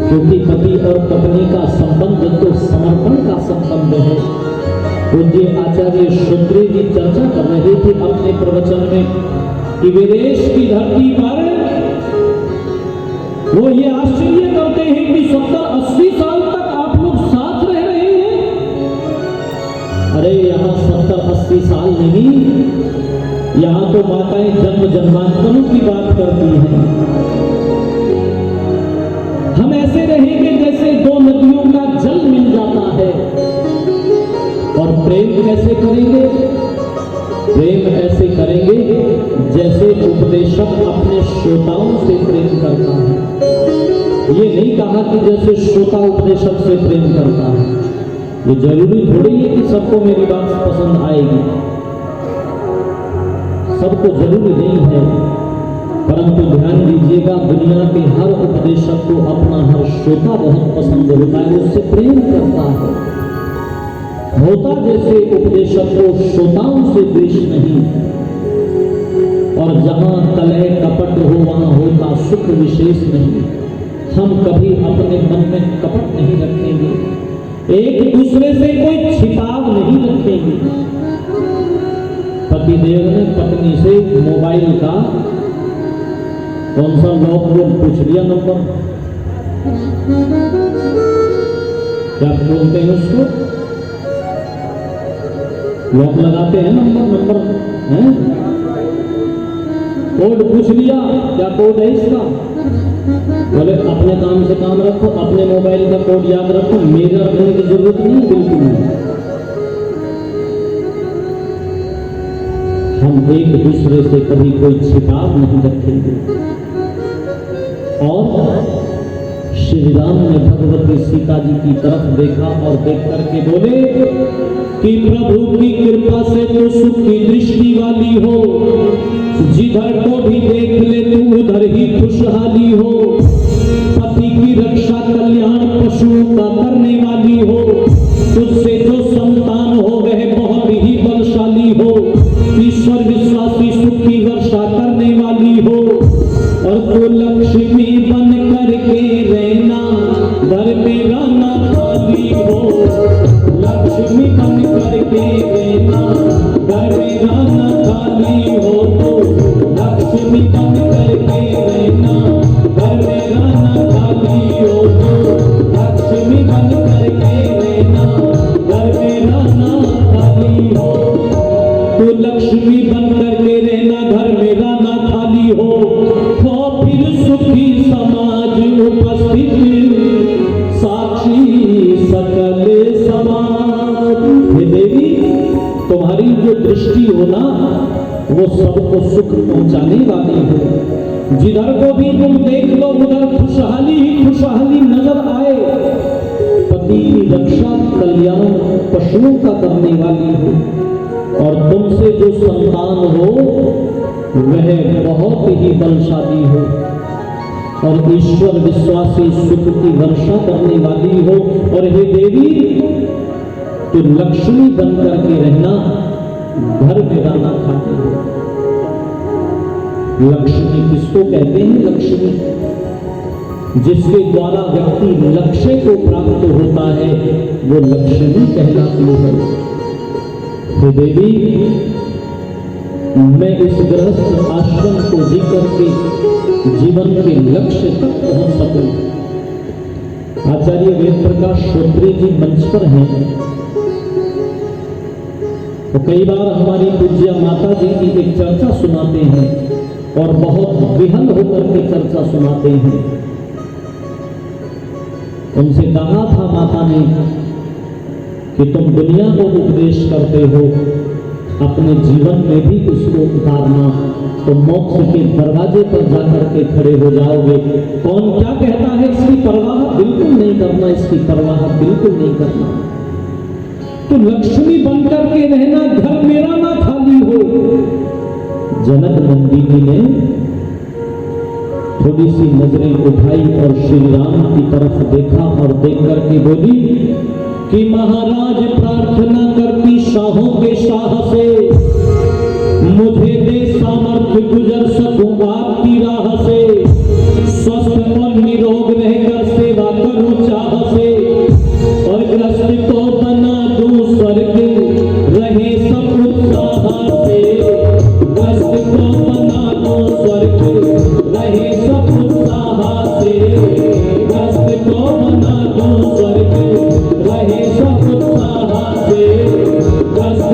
क्योंकि पति और पत्नी का संबंध तो समर्पण का संबंध है। पूज्य आचार्य शुक्री जी चर्चा कर रहे थे अपने प्रवचन में कि विदेश की धरती पर वो ये आश्चर्य करते हैं कि 70-80 साल तक आप लोग यहाँ 70-80 साल नहीं, यहाँ तो माताएं जन्म जन्मांतरों की बात करती हैं। हम ऐसे रहेंगे जैसे दो नदियों का जल मिल जाता है। और प्रेम कैसे करेंगे? प्रेम ऐसे करेंगे जैसे उपदेशक अपने श्रोताओं से प्रेम करता है। ये नहीं कहा कि जैसे श्रोता उपदेशक से प्रेम करता है। ये जरूरी थोड़ी है कि सबको मेरी बात पसंद आएगी, सबको जरूरी नहीं है। परंतु ध्यान दीजिएगा, दुनिया के हर उपदेशक को अपना हर श्रोता बहुत पसंद होता है, उससे प्रेम करता है। होता जैसे उपदेशक को श्रोताओं से द्वेष नहीं, और जहां कलह कपट हो वहां होता सुख विशेष नहीं। हम कभी अपने मन में कपट नहीं रखेंगे, एक दूसरे से कोई छिपाव नहीं रखेंगे। पतिदेव ने पत्नी से मोबाइल का कौन सा लॉक वो पूछ लिया, नंबर क्या बोलते हैं उसको, लॉक लगाते हैं, नंबर है, कोड पूछ लिया, क्या कोड है इसका? बोले अपने काम से काम रखो, अपने मोबाइल का कोड याद रखो, मेरे रखने की जरूरत नहीं, बिल्कुल नहीं। हम एक दूसरे से कभी कोई छिपाव नहीं रखेंगे। और श्री राम ने भगवती सीता जी की तरफ देखा और देख करके बोले कि प्रभु की कृपा से तो सुख की दृष्टि वाली हो, जिधर को भी देख ले तू उधर ही खुशहाली हो, पति की रक्षा कल्याण पशुओं का करने वाली हो, तुझसे जो संतान हो वह बहुत ही बलशाली हो, ईश्वर विश्वासी सुख की वर्षा करने वाली हो, और तू लक्ष्मी बन करके रहना, घर मेरा ना खाली हो, लक्ष्मी बन करके रहना, घर मेरा ना खाली हो, तो लक्ष्मी बन करके रहना, घर मेरा ना खाली हो, तो लक्ष्मी बन करके रहना, घर मेरा ना खाली हो, तो लक्ष्मी बन करके रहना, घर मेरा ना खाली हो, तो फिर सुखी समाज उपस्थित, साक्षी सकल समाज। हे देवी, तुम्हारी जो दृष्टि हो ना वो सबको सुख पहुंचाने वाली हो, जिधर को भी तुम देख लो उधर खुशहाली ही खुशहाली नजर आए, पति की रक्षा कल्याण पशुओं का करने वाली हो, और तुमसे जो संतान हो वह बहुत ही बलशाली हो, और ईश्वर विश्वासी सुख की वर्षा करने वाली हो। और हे देवी, तो लक्ष्मी बन करके रहना, घर मेरा ना खाली हो। लक्ष्मी किसको कहते हैं? लक्ष्मी जिसके द्वारा व्यक्ति लक्ष्य को प्राप्त होता है वो लक्ष्मी कहलाती है। हे देवी, मैं इस गृहस्थ आश्रम को जी करके जीवन के लक्ष्य तक पहुंच सकूं। आचार्य वेद प्रकाश श्रोत्री जी मंच पर हैं, तो कई बार हमारी पूज्य माता जी की एक चर्चा सुनाते हैं और बहुत विहल होकर के चर्चा सुनाते हैं। उनसे कहा था माता ने कि तुम दुनिया को उपदेश करते हो, अपने जीवन में भी इसको उतारना, तो मोक्ष के दरवाजे पर जाकर के खड़े हो जाओगे। कौन क्या कहता है इसकी परवाह बिल्कुल नहीं करना, इसकी परवाह बिल्कुल नहीं करना। तो लक्ष्मी बनकर के रहना, घर मेरा ना खाली हो। जनक नंदिनी ने थोड़ी सी नजरें उठाई और श्री राम की तरफ देखा और देख करके बोली कि महाराज प्रार्थना करती शाहों के शाह से, मुझे दे सामर्थ्य गुजर सकूं आपकी राह से, स्वस्थ और निरोग रहकर सेवा करूं चाह से, और ग्रस्त को बना दूं स्वर्ग रहे सब उत्साह से, ग्रस्त को बना दूं स्वर्ग रहे सब उत्साह से, ग्रस्त को बना दूं स्वर्ग रहे सब उत्साह से, ग्रस्त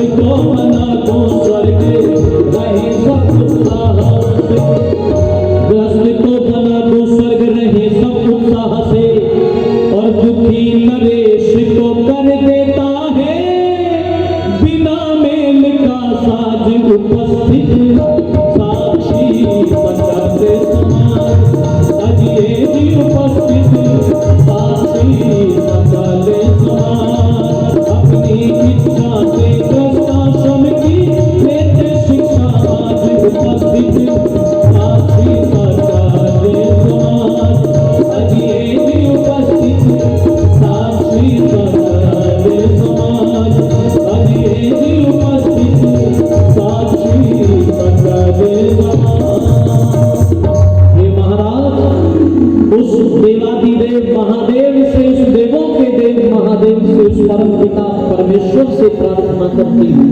महादेव से, उस देवों के देव महादेव से, उस परम पिता परमेश्वर से प्रार्थना करती हूँ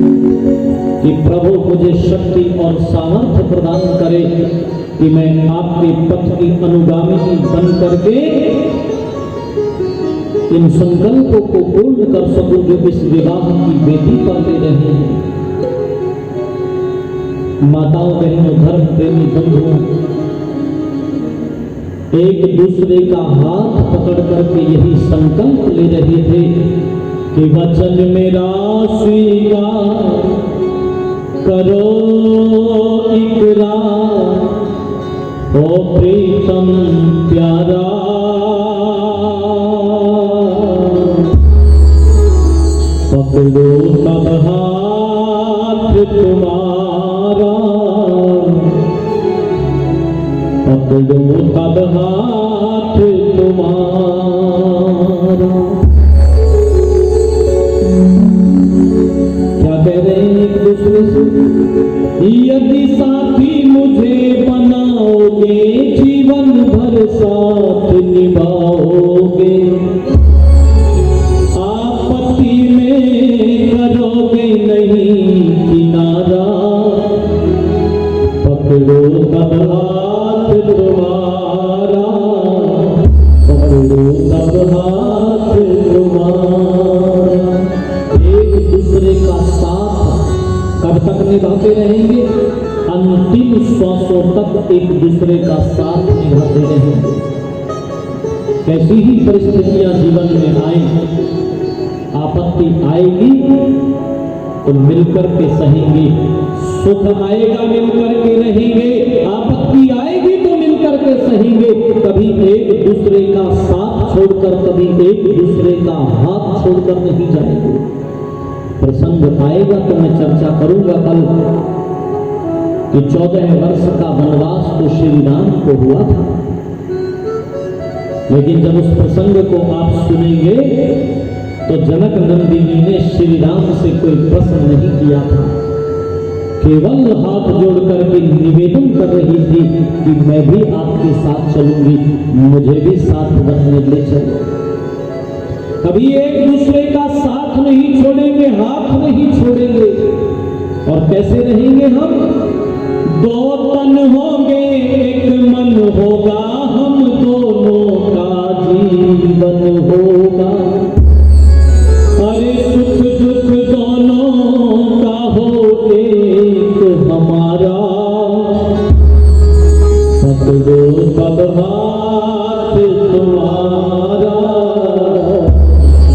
कि प्रभु मुझे शक्ति और सामर्थ्य प्रदान करे कि मैं आपके पथ की अनुगामिनी बन करके इन संकल्पों को पूर्ण कर सकूं जो इस विवाह की बेटी पर दे रहे हैं। माताओं बहनों धर्म प्रेमी बंधुओं, एक दूसरे का हाथ पकड़ करके यही संकल्प ले रहे थे कि वचन मेरा स्वीकार करो इकरार, ओ प्रीतम प्यारा पकड़ो तब हाथ तुम्हारा, पकड़ो तब हाथ तुम्हारा। क्या कह रहे हैं एक दूसरे से? यदि साथी मुझे बनाओगे, जीवन भर साथ निभाओगे, आपत्ति में करोगे नहीं किनारा, पकड़ो तब हाथ तुम्हारा, पकड़ो तब हाथ तुम्हारा। एक दूसरे का साथ कब तक निभाते रहेंगे? अंतिम श्वासों तक एक दूसरे का साथ निभाते रहेंगे। कैसी ही परिस्थितियां जीवन में आए, आपत्ति आएगी तो मिलकर के सहेंगे, सुख आएगा मिलकर के रहेंगे, आपत्ति आएगी तो मिलकर के सहेंगे। कभी एक दूसरे का साथ छोड़कर, कभी एक दूसरे का हाथ छोड़कर नहीं जाएंगे। प्रसंग आएगा तो मैं चर्चा करूंगा कल कि 14 वर्ष का वनवास तो श्री राम को हुआ था, लेकिन जब उस प्रसंग को आप सुनेंगे तो जनक नंदिनी ने श्री राम से कोई प्रश्न नहीं किया था, केवल हाथ जोड़ करके निवेदन कर रही थी कि मैं भी आपके साथ चलूंगी, मुझे भी साथ रखने ले चलो। कभी एक दूसरे का साथ नहीं छोड़ेंगे, हाथ नहीं छोड़ेंगे। और कैसे रहेंगे हम? दो तन होंगे एक मन होगा, हम दोनों का जीवन होगा। अरे सुख दुख दोनों का हो एक हमारा, पकड़ो तब हाथ तुम्हारा,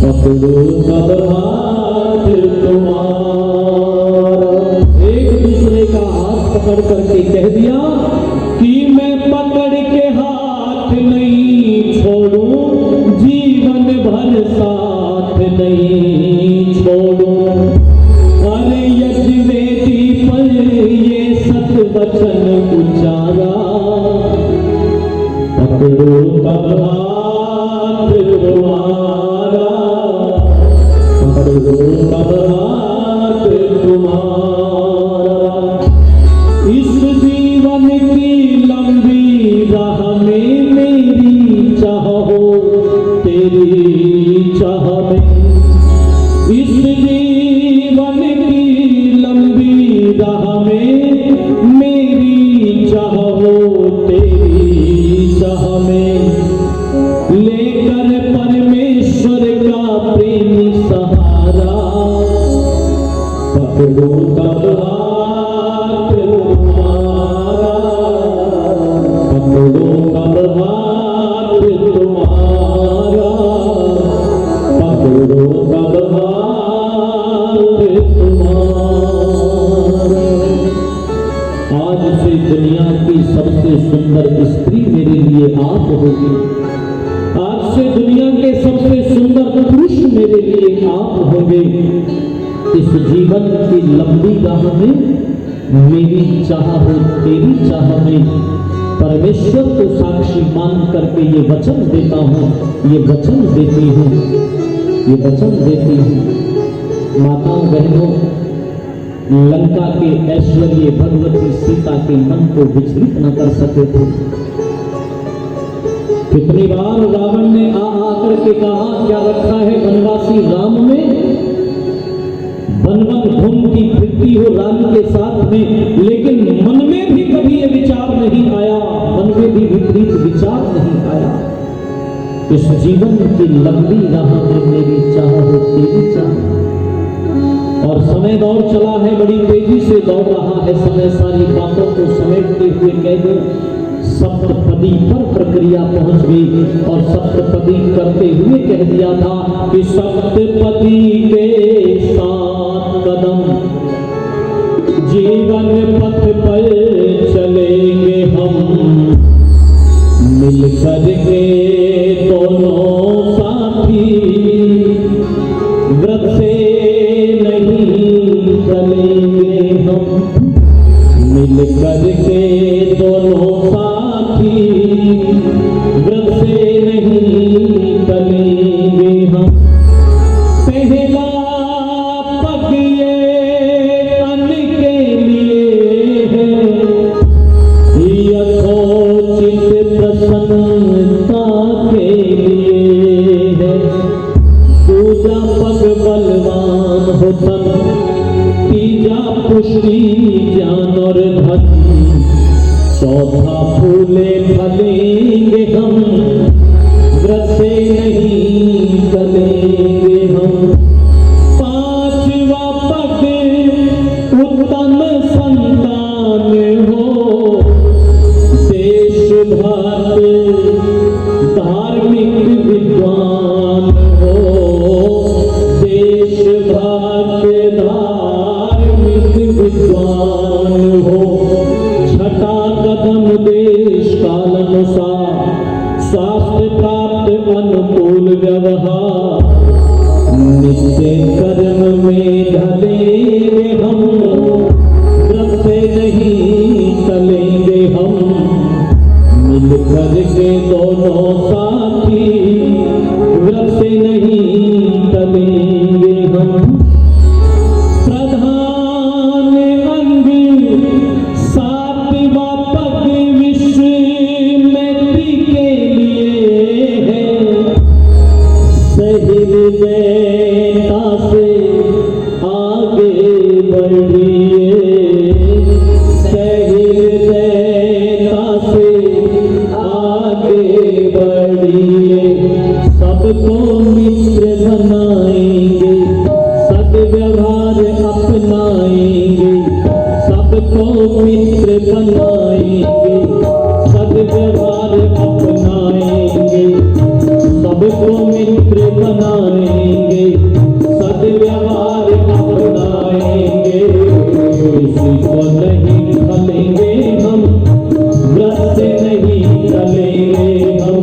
पकड़ो तब हाथ तुम्हारा। एक दूसरे का हाथ पकड़ करके कह दिया कि मैं पकड़ के हाथ नहीं छोड़ूं, जीवन भर साथ नहीं छोड़ूं। अरे यज्ञवेदी पर ये सत वचन उचारा, पकड़ो तब हाथ तुम्हारा, पकड़ो तब हाथ तुम्हारा। इस जीवन की लंबी राह में मेरी चाह हो, तेरी चाह में। इस जीवन की लंबी राह में मेरी चाह हो, तेरी चाह में। लेकर परमेश्वर का प्रेमी सहारा, पकड़ो तब हाथ तुम्हारा, पकड़ो तब हाथ तुम्हारा, पकड़ो तब हाथ तुम्हारा। आज से दुनिया की सबसे सुंदर स्त्री मेरे लिए आप होगी। आज से दुनिया के सबसे सुंदर पुरुष मेरे लिए आप होंगे। इस जीवन की लंबी राह में मेरी चाह हो, तेरी चाह में। परमेश्वर को साक्षी मान करके ये वचन देता हूँ, ये वचन देती हूँ, ये वचन देती हूँ। माताओं बहनों, लंका के ऐश्वर्य भगवती सीता के मन को विचलित न कर सके थे। कितनी बार रावण ने आकर के कहा क्या रखा है वनवासी राम में, वन वन घूमती फिरती हो राम के साथ में, लेकिन मन में भी कभी ये विचार नहीं आया, मन में भी विपरीत विचार नहीं आया, इस जीवन की लंबी राह में मेरी चाह हो तेरी चाह। और समय दौड़ चला है, बड़ी तेजी से दौड़ रहा है समय, सारी बातों को समेटते हुए कह दो सप्तपदी पर प्रक्रिया पहुंच गई। और सप्तपदी करते हुए कह दिया था कि सप्तपदी के 7 कदम जीवन पथ पर चलेंगे हम, मिलकर के दोनों साथी, व्रत से नहीं चलेंगे हम, मिलकर के दोनों साथी, व्रत से नहीं चलेंगे हम। पहला पग ये अन्न के लिए है, यथोचित प्रसन्नता के लिए है, दूजा पग बलवान हो तन, तीजा पुष्टि ज्ञान और धन, चौथा फूले फलेंगे हम, व्रत से नहीं चलेंगे हम। पांचवा पग उत्तम संतान हो, देशभक्त धार्मिक विद्वान हो, देशभक्त धार्मिक विद्वान हो। छठा कदम देश काल अनुसार, स्वास्थ्य प्राप्त अनुकूल व्यवहार, नित्य कर्म में ढलेंगे हम, व्रत से नहीं चलेंगे हम, मिलकर के दोनों साथी, व्रत से नहीं चलेंगे हम। प्रधान अंग 7वां पग विश्व मैत्री के लिए है, सहृदयता से आगे बढ़िए, सहृदयता से आगे बढ़िए, सबको मित्र बनाएंगे, सद्व्यवहार अपनाएंगे, सबको मित्र बनाएंगे, सद्व्यवहार अपनाएंगे, सबको मित्र बनाएंगे, सद्व्यवहार अपनाएंगे, किसी को नहीं खलेंगे हम, व्रत से नहीं चलेंगे हम,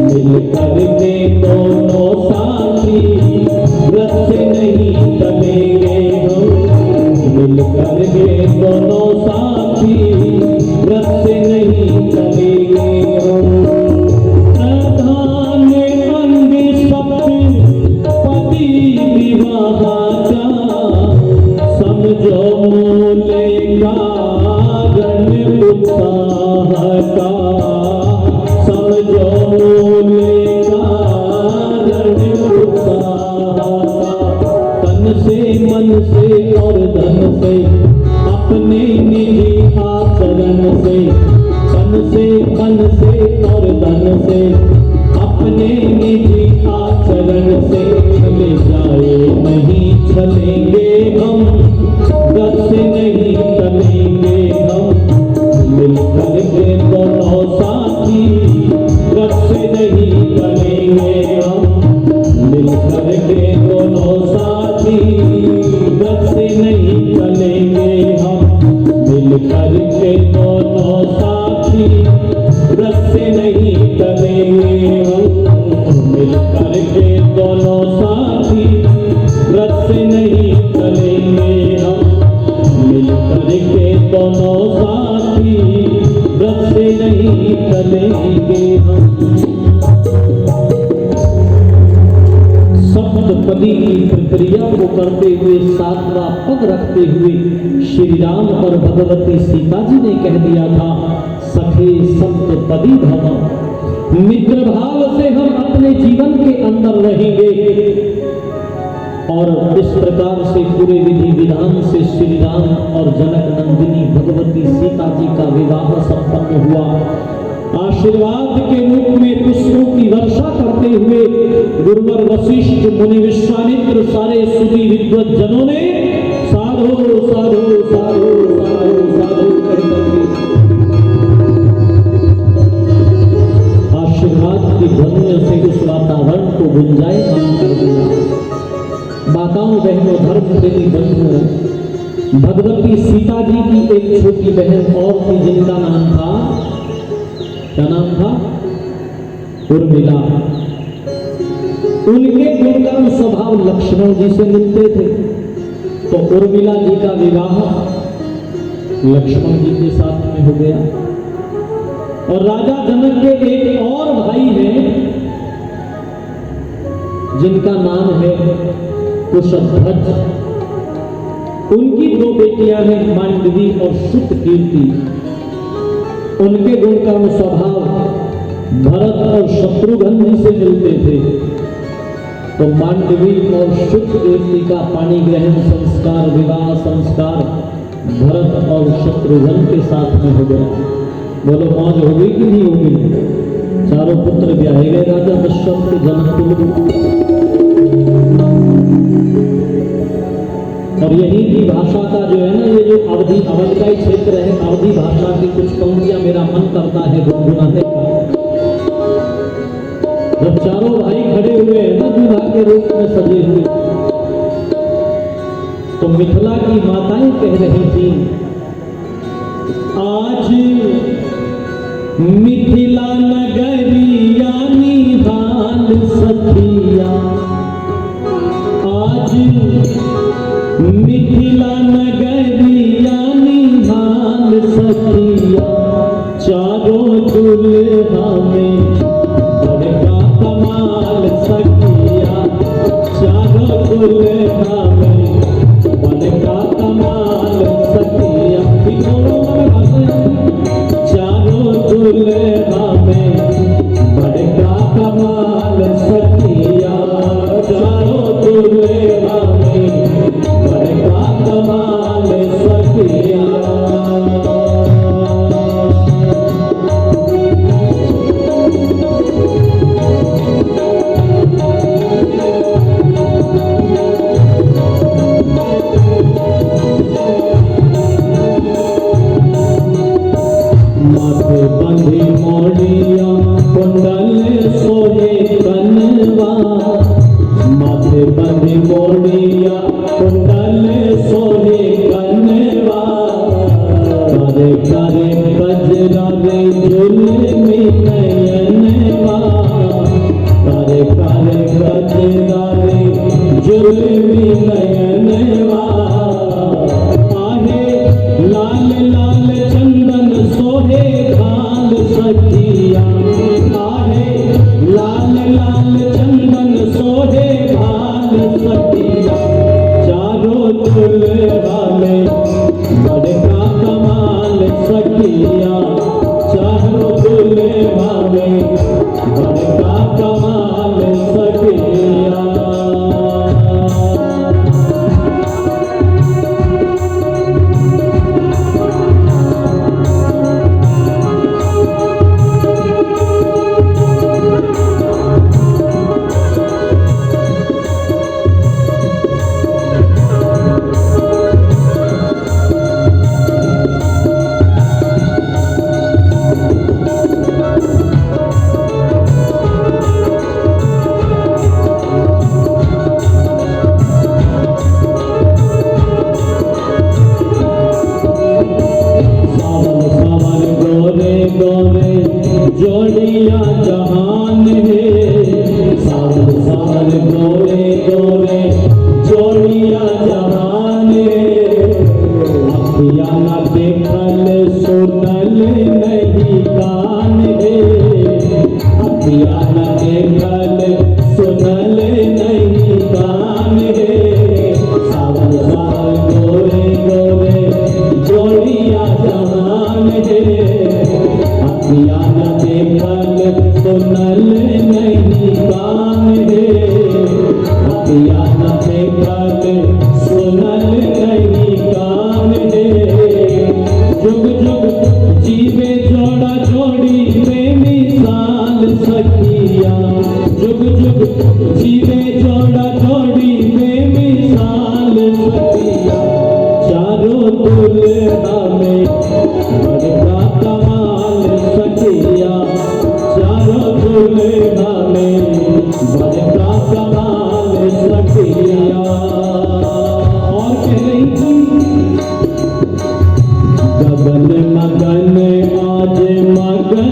मिलकर के दोनों साथी, व्रत से नहीं चलेंगे हम, मिलकर के दोनों साथी, व्रत से नहीं चलेंगे हम। प्रधान अंग सप्तपदी विवाहाचा, समझो मूल कारण उत्साह का, समझो मूल कारण उत्साह का, तन से मन से और धन से, अपने निजी आचरण से, तन से मन से और धन से, अपने निजी आचरण से, चले जाए नहीं चलेंगे हम, व्रत से नहीं चलेंगे हम, मिलकर के दोनों साथी, व्रत से नहीं चलेंगे हम, मिलकर के दोनों साथी, व्रत से नहीं चलेंगे हम, मिलकर के दोनों साथी, व्रत से नहीं चलेंगे हम, मिलकर के दोनों साथी, व्रत से नहीं चलेंगे हम, मिलकर के दोनों साथी, व्रत से नहीं चलेंगे हम। सप्तपदी की प्रक्रिया को करते हुए 7वां पग रखते हुए श्री राम और भगवती सीता जी ने कह दिया था सखे सप्तपदी भव, मित्र भाव से हम अपने जीवन के अंदर रहेंगे और इस प्रकार से पूरे विधि विधान से श्री राम और जनक नंदिनी भगवती सीता जी का विवाह संपन्न हुआ। आशीर्वाद के रूप में पुष्पों की वर्षा करते हुए गुरुवर वशिष्ठ मुनि विश्वामित्र सारे सुधी विद्वत जनों ने साधु साधु साधु साधु साधु कहकर आशीर्वाद की ध्वनियों से उस वातावरण को गुंजायमान कर दिया। माताओं बहनों धर्म प्रेमी बंधुओं, भगवती सीता जी की एक छोटी बहन और थी जिनका नाम था, क्या नाम था? उर्मिला। उनके गुणगण स्वभाव लक्ष्मण जी से मिलते थे, तो उर्मिला जी का विवाह लक्ष्मण जी के साथ में हो गया। और राजा जनक के एक और भाई हैं जिनका नाम है कुशध्वज। उनकी दो बेटियां हैं मांडवी और श्रुतकीर्ति। उनके गुणकर्म स्वभाव भरत और शत्रुघ्न जी से मिलते थे, तो मांडवी और श्रुतकीर्ति का पाणी ग्रहण संस्कार विवाह संस्कार भरत और शत्रुघ्न के साथ में हो गया। बोलो मौज होगी कि नहीं होगी? चारों पुत्र ब्याहे गए राजा दशरथ के जनक। और यही की भाषा का जो है ना, ये जो अवधि अवध का ही क्षेत्र है, अवधि भाषा की कुछ पंक्तियां मेरा मन करता है गुनगुनाने का। जब चारों भाई खड़े हुए हैं ना दूल्हा के रूप में सजे हुए, तो मिथिला की माताएं कह रही थी, आज मिथिला नगरिया निहाल सखिया, आज मिथिला नगरिया निहाल सखिया, चारों दुल्हा में बड़का कमाल सखिया, चारों दुल्हा में बड़का कमाल सखिया, चारों दुल्हा में बड़का कमाल सखिया, चारों दुल्हा में बड़का कमाल सखिया। माथे बंधी मोड़िया कुंडल सोहे कनवा, माथे बंधी मोड़िया कुंडल सोहे कनवा, करे करे गजरा रे जुल्मी नयनवा, करे करे गजरा रे जुल्मी नयनवा, आहे लाल लाल चंदन सोहे घाल सखिया, आहे लाल लाल चंदन सोहे घाल सखिया, चारों दुल्हा में बड़का कमाल सखिया, चारों दुल्हा में बड़का कमाल सखिया। जोड़िया जहान है, साल साल गोरे गोरे जोड़िया जहान है, अखिया न देखल सुनल नहीं कान है, अखिया न देखल सुनल नहीं कान है, साल साल गोरे गोरे जोड़िया जहान है, अखिया न देखल सुनल सुनल नहीं कान है, अतिया न देखल सुनल नहीं कान है। जुग जुग जीवे जोड़ा जोड़ी प्रेमी साल सखिया, जुग जुग जीवे जोड़ा जोड़ी प्रेमी साल सखिया। चारों दुल्हा में बड़का कमाल सखिया, चारों दुल्हा में बड़का कमाल सखिया। और कह रही थी गगन मगन आज मगन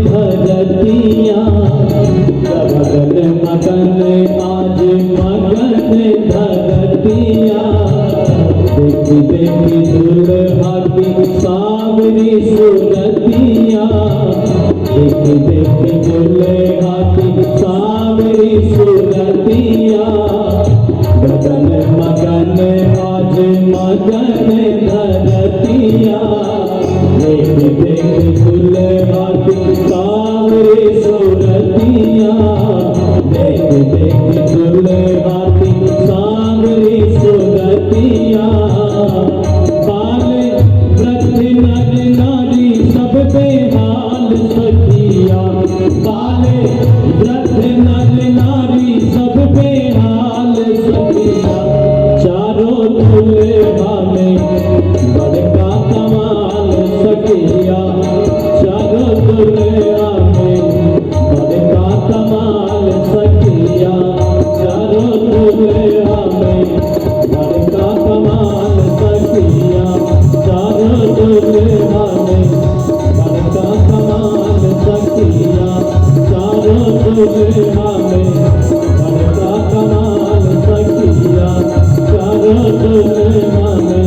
धरतिया, गगन मगन आज मगन धरतिया। देखी देखी दुल्हा की सावरी सूरतिया, देखी देखी दुल्हा की सावरी सूरतिया। गगन मगन आज मगन धरतिया, देखी देखी दुल्हा की सावरी सूरतिया, देखी देखी दुल्हा की सावरी सूरतिया। बाले वृद्ध नर नारी सब बेहाल सखिया, बाले वृद्ध नर नारी सब बेहाल सखिया। चारों दुल्हा में बड़का कमाल सखिया, चारों दुल्हा में बड़का कमाल सखिया, चारों दुल्हा में बड़का कमाल सखिया, चारों दुल्हा में बड़का कमाल सखिया, चारों दुल्हा में बड़का कमाल सखिया, चारों दुल्हा में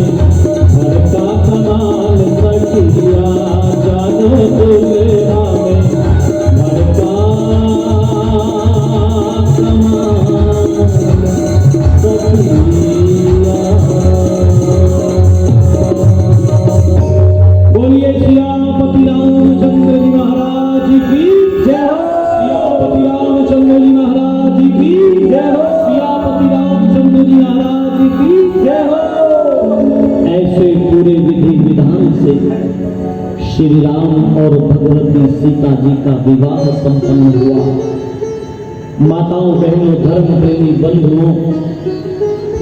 बड़का कमाल सखिया, चारों दुल्हा में बड़का कमाल सखिया। बोलिए सियापति रामचंद्र जी महाराज की जय हो, सियापति रामचंद्र जी महाराज की जय हो, सियापति रामचंद्र जी महाराज की जय हो। ऐसे पूरे विधि विधान से श्री राम और भगवती सीता जी का विवाह संपन्न हुआ। माताओं बहनों धर्म प्रेमी बंधुओं,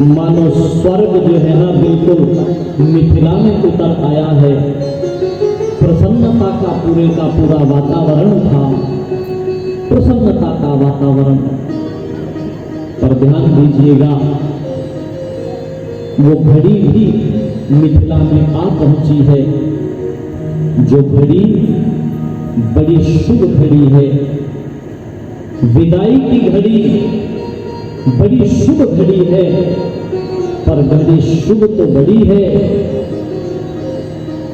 मानो स्वर्ग जो है ना बिल्कुल मिथिला में उतर आया है। प्रसन्नता का पूरा वातावरण था, प्रसन्नता का वातावरण। पर ध्यान दीजिएगा, वो घड़ी भी मिथिला में आ पहुंची है, जो घड़ी बड़ी शुभ घड़ी है। विदाई की घड़ी बड़ी शुभ घड़ी है, पर घड़ी शुभ तो बड़ी है,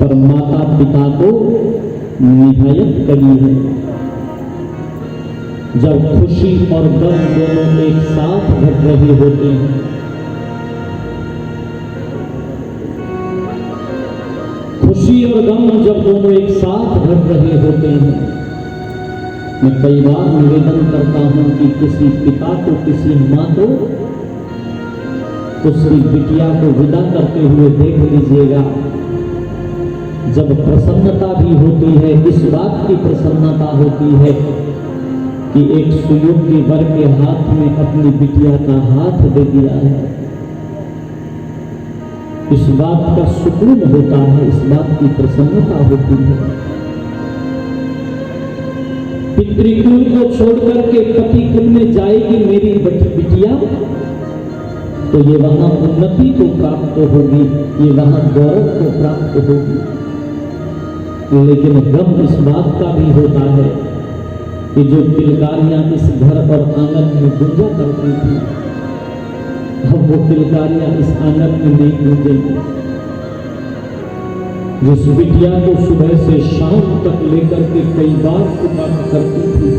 पर माता पिता को निहायत कड़ी है। जब खुशी और गम दोनों एक साथ घट रहे होते हैं, खुशी और गम जब दोनों एक साथ घट रहे होते हैं, मैं कई बार निवेदन करता हूं कि किसी पिता को, किसी मां को उसकी बिटिया को विदा करते हुए देख लीजिएगा। जब प्रसन्नता भी होती है, इस बात की प्रसन्नता होती है कि एक सुयोग्य वर के हाथ में अपनी बिटिया का हाथ दे दिया है। इस बात का सुकून होता है, इस बात की प्रसन्नता होती है। पितृकुल को छोड़कर के पति कुल में जाएगी मेरी बिटिया, तो ये वहां उन्नति को प्राप्त होगी, ये वहां गौरव को प्राप्त होगी। लेकिन गम इस बात का भी होता है कि जो किलकारियां इस घर और आंगन में गूंजा करती थी, अब वो किलकारियां इस आंगन में नहीं गूंजेंगी। जिस बिटिया को सुबह से शाम तक लेकर के कई बार पुकार करती थी,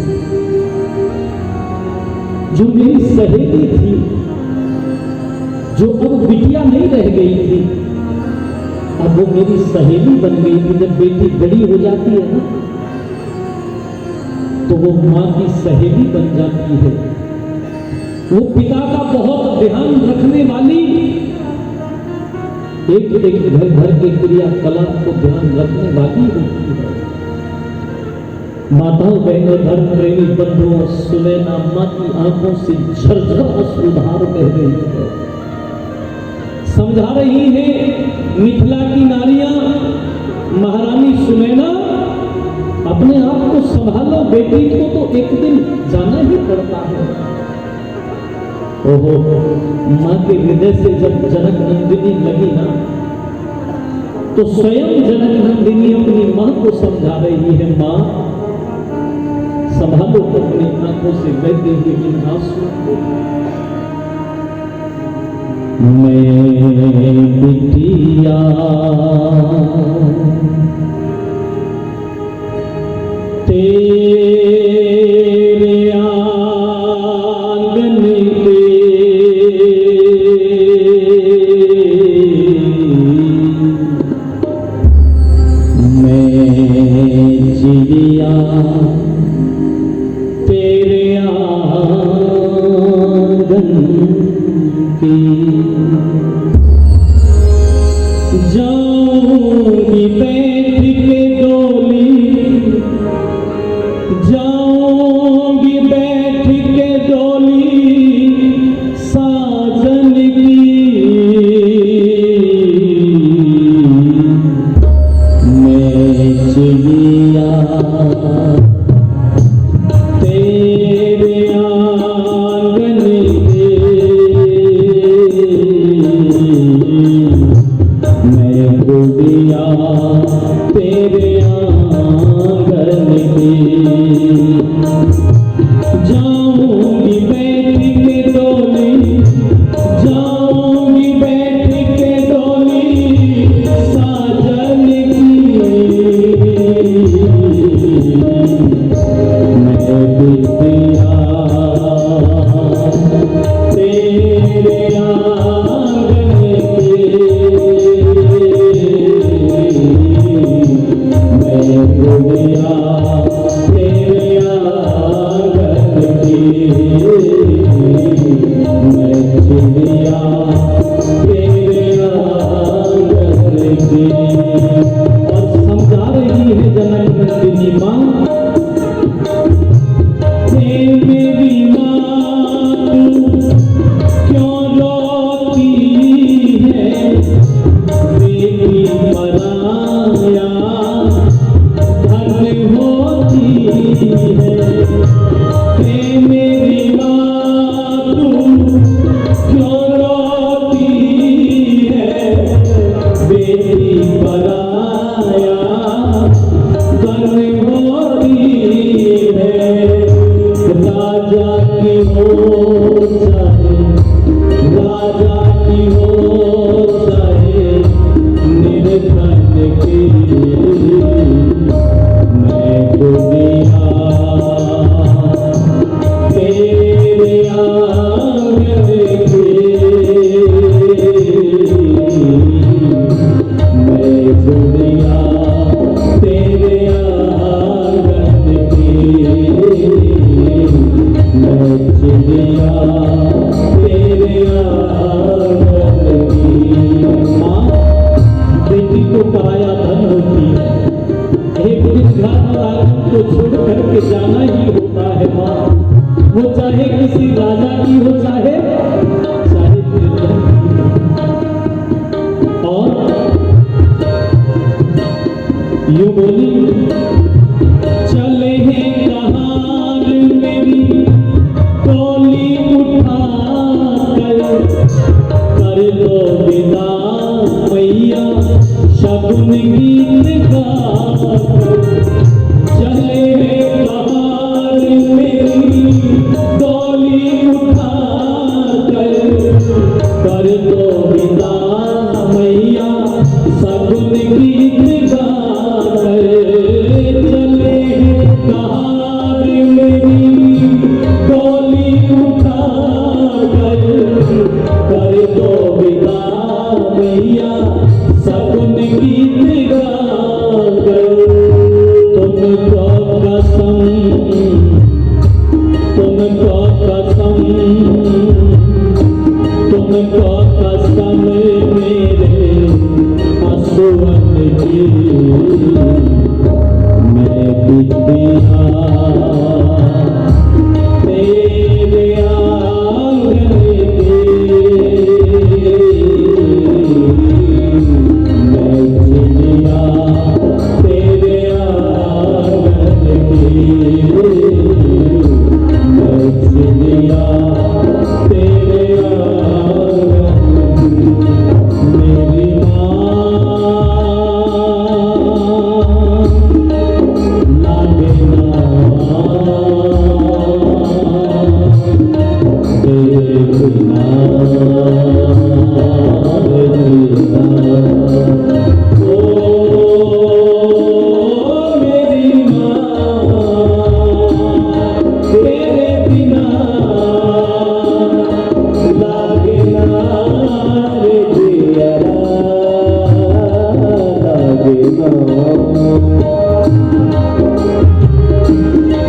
जो मेरी सहेली थी, जो अब बिटिया नहीं रह गई थी, अब वो मेरी सहेली बन गई थी। जब बेटी बड़ी हो जाती है ना, तो वो माँ की सहेली बन जाती है। वो पिता का बहुत ध्यान रखने वाली, एक घर के क्रियाकलाप को ध्यान रखने वाली होती है। माताओं बहनों धर्म प्रेमी बंधुओं, सुनैना माँ की आंखों से झरझर अश्रुधार बह रही है। समझा रही है मिथिला की नारियां, महारानी सुनैना अपने आप को संभालो, बेटी को तो एक दिन जाना ही पड़ता है। ओहो, मां के हृदय से जब जनक नंदिनी लगी ना, तो स्वयं जनक नंदिनी अपनी मां को समझा रही है, मां संभालो अपनी आंखों से बहते हुए इन आंसुओं को। मैं बिटिया तेरे आंगन के मैं चिड़िया तेरे आंगन की जाऊंगी बैठ के डोली, जाऊंगी बैठ के डोली साजन की। मैं चिड़िया तेरे आंगन के, मैं गुड़िया तेरे आंगन की। जाऊंगी बैठ के डोली, जाऊंगी बैठ के डोली साजन की। मैं बिटिया तेरे आंगन की, मैं गुड़िया तेरे आंगन की। मैं चिड़िया तेरे आंगन की। और समझा रही है जनक नंदिनी मां, मेरी मां तू क्यों रोती है, बेटी पराया धन होती है। मेरी मां तू क्यों रोती है, बेटी पराया धन होती है। राजा की हो चाहे, राजा की हो चाहे निर्धन की। मैं गुड़िया तेरे आंगन की, मैं गुड़िया तेरे आंगन की। मैं चिड़िया तेरे आंगन की। मां बेटी को पराया धन होती है, एक दिन घर और आंगन को छोड़ करके जाना ही होता है। मां वो चाहे किसी राजा की हो, चाहे निर्धन की। और यूं बोली, चले हैं कहार मेरी टोली उठा कर दो विदा मैया शगुन गीत गाकर। चले हैं कहार मेरी टोली उठा तुमको कसम मेरे आंसुअन की, मैं बिटिया तेरे आंगन की, मैं चिड़िया तेरे आंगन की, मैं चिड़िया तेरे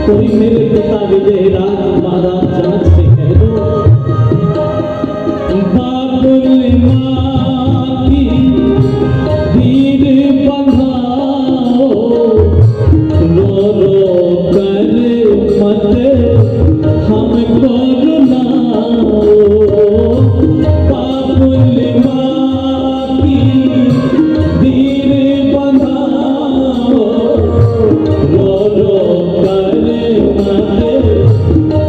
कोई मेरे पिता विजयराज महाराज जनक से कह दो, बाबुल माँ की भीड़ बंधाओ, रो रो कर मत हमको रुलाओ, बाबुल माँ की भीड़ बंधाओ, रो रो कर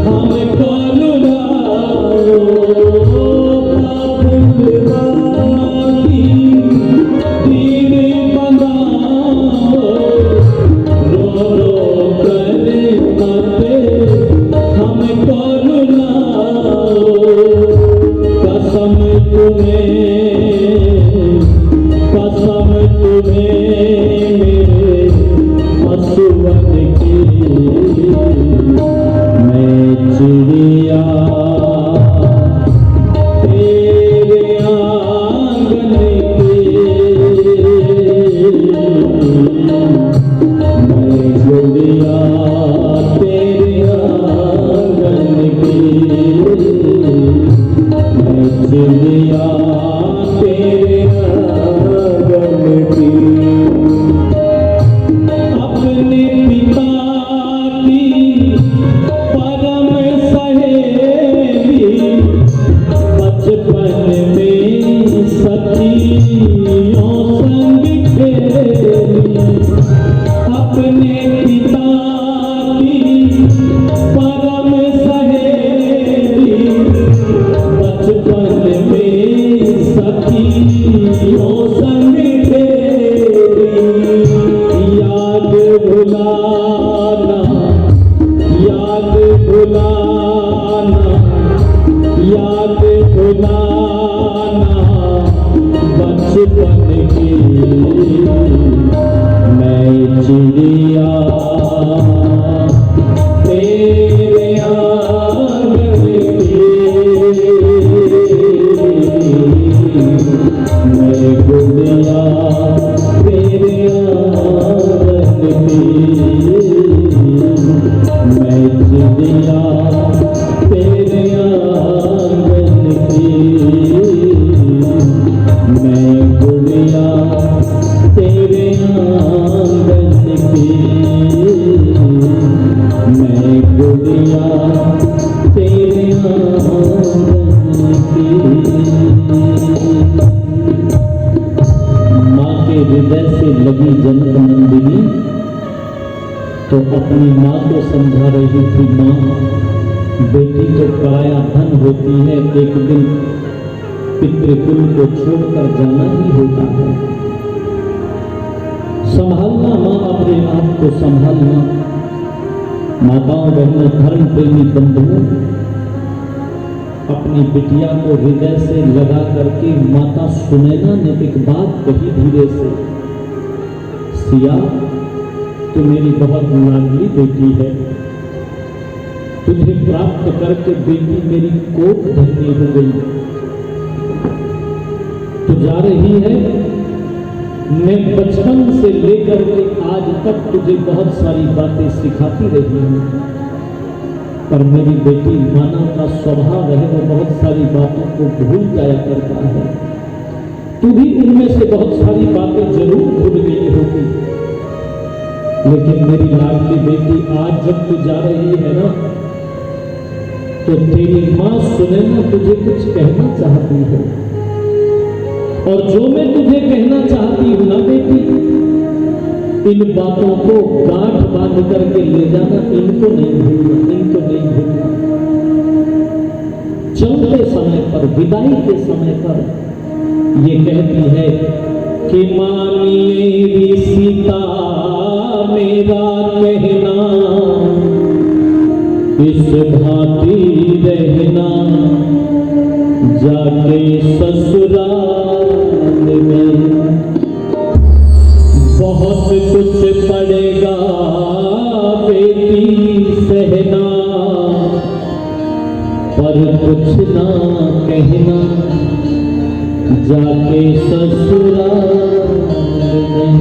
हमको रुलाओ, बाबुल माँ की भीड़ बंधाओ, रो रो कर हमको रुलाओ, कसम तुम्हें मेरे आंसुअन की, मैं चिड़िया तेरे आंगन की, मैं चिड़िया तेरे आंगन की, मैं चिड़िया तेरे आंगन की। अपने पिता की परम सहेली, बचपन में सखियों संग खेली, अपने पिता की परम सहेली, बचपन में सखियों संग खेली, याद भुलाना याद भुलाना याद भुलाना बचपन की, मैं चिड़िया तेरे आंगन की, मैं गुड़िया तेरे आंगन की, मैं चिड़िया तेरे आंगन की, मैं गुड़िया तेरे आंगन की, मैं गुड़िया तेरे आंगन की। माँ के हृदय से लगी जनक नंदिनी तो अपनी माँ को समझा रही थी, माँ बेटी तो पराया धन होती है, एक दिन पितृकुल को छोड़कर जाना ही होता है, संभालना माँ, अपने आप को संभालना। माताओं बहनों धर्म प्रेमी बंधुओं, अपनी बिटिया को हृदय से लगा करके माता सुनैना ने एक बात कही धीरे से, सिया तू मेरी बहुत लाडली बेटी है, तुझे प्राप्त करके बेटी मेरी कोख धरनी हो गई, तू जा रही है, मैं बचपन से लेकर के आज तक तुझे बहुत सारी बातें सिखाती रही हूं, पर मेरी बेटी मानव का स्वभाव है वो बहुत सारी बातों को भूल जाया करता है। तू भी उनमें से बहुत सारी बातें जरूर भूल गई होगी, लेकिन मेरी लाडली बेटी आज जब तू जा रही है ना, तो तेरी मां सुने ना तुझे कुछ कहना चाहती है। और जो मैं तुझे कहना चाहती हूं ना बेटी, इन बातों को गांठ बांध करके ले जाना, इनको नहीं भूलना, इनको नहीं भूलना। चलते समय पर, विदाई के समय पर ये कहती है कि मानिए सीता मेरा कहना, इस भांति रहना जाके ससुराल में। बहुत कुछ पड़ेगा बेटी सहना, पर कुछ ना कहना जाके ससुराल में।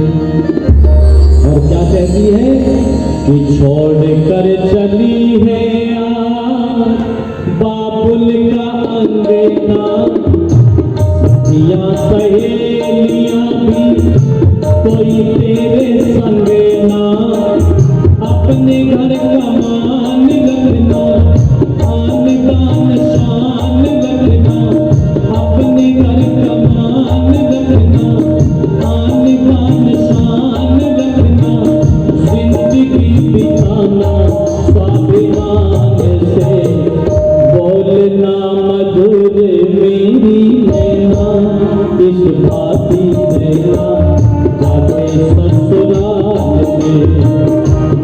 और क्या कहती है कि छोड़ कर चली है बाबुल का अंगना, या सहेलियां भी कोई तेरे संग ना, अपने घर का मान रखना, आन बान शान रखना, अपने घर का मान रखना, आन बान शान रखना, जिंदगी बिताना स्वाभिमान से, बोलना मधुर मेरी नैना, इस भांति रहना जाके ससुराल में।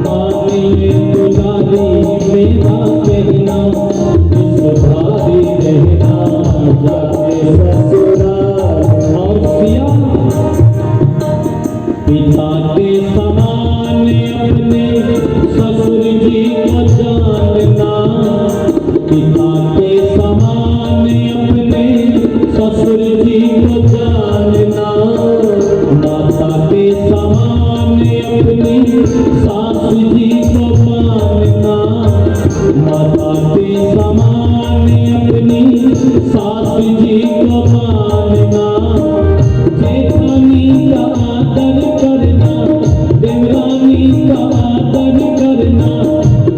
मानिए दुलारी मेरा कहना, इस भांति रहना जाके ससुराल। और सिया पिता के समान अपने ससुर जी को जानना, पिता के समान अपने ससुर जी को जानना, माता के समान अपनी सास जी को मानना, माता के समान अपनी सास जी को मानना, जेठानी का आदर करना, देवरानी का आदर करना,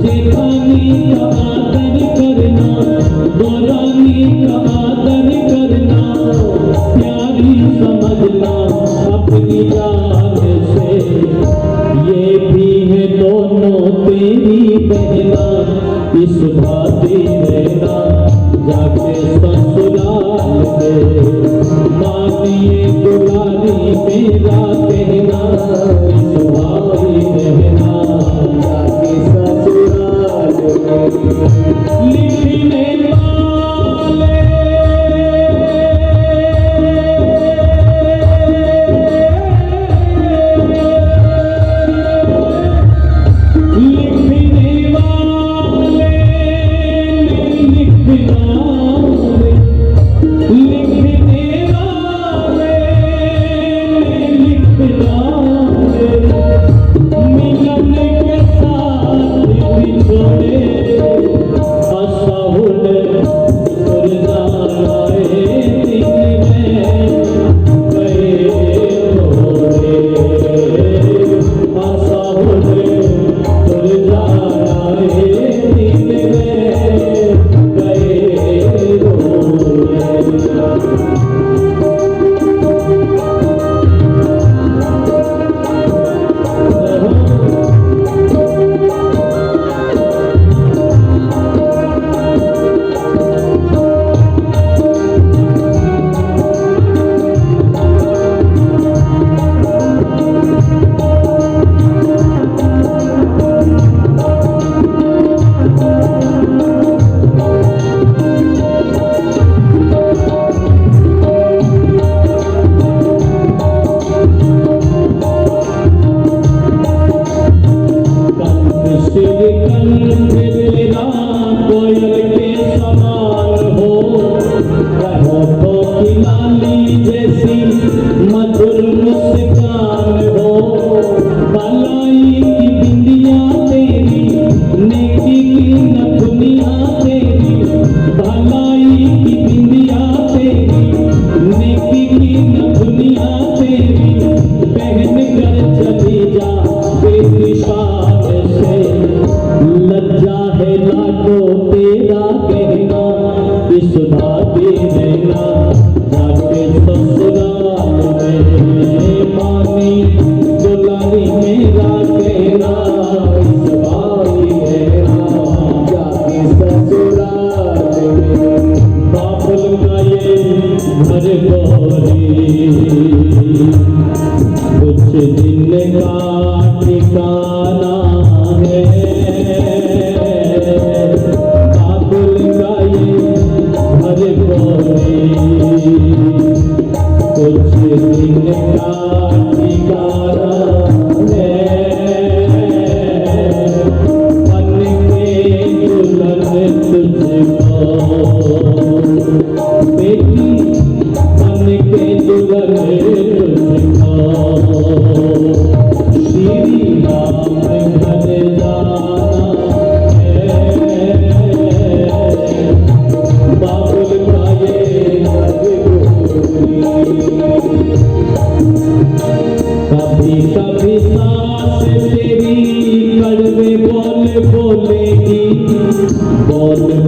जेठानी का आदर करना, दोरानी का आदर करना, प्यारी समझना अपनी जान से, ये भी है दोनों तेरी बहना, इस भांति रहना जाके ससुराल में। मानिए दुलारी मेरा कहना, इस भांति रहना जाके ससुराल में। लिखने वाले मिलन के साथ बिछोड़े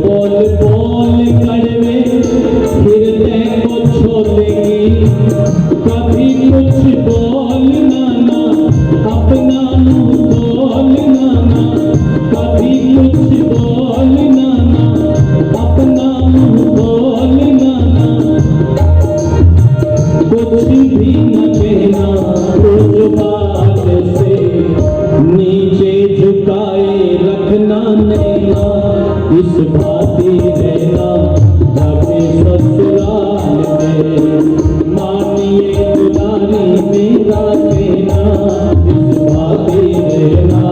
बोल बोल कड़वे हृदय को छोड़ेगी, कभी कुछ बोलना ना अपना मुंह खोलना ना, कभी कुछ बोलना ना अपना मुंह खोलना ना, कुछ भी न कहना जुबान से, नीचे झुकाए रखना नैना, इस भांति रहना जाके ससुराल में, मानिए दुलारी मेरा कहना, इस भांति रहना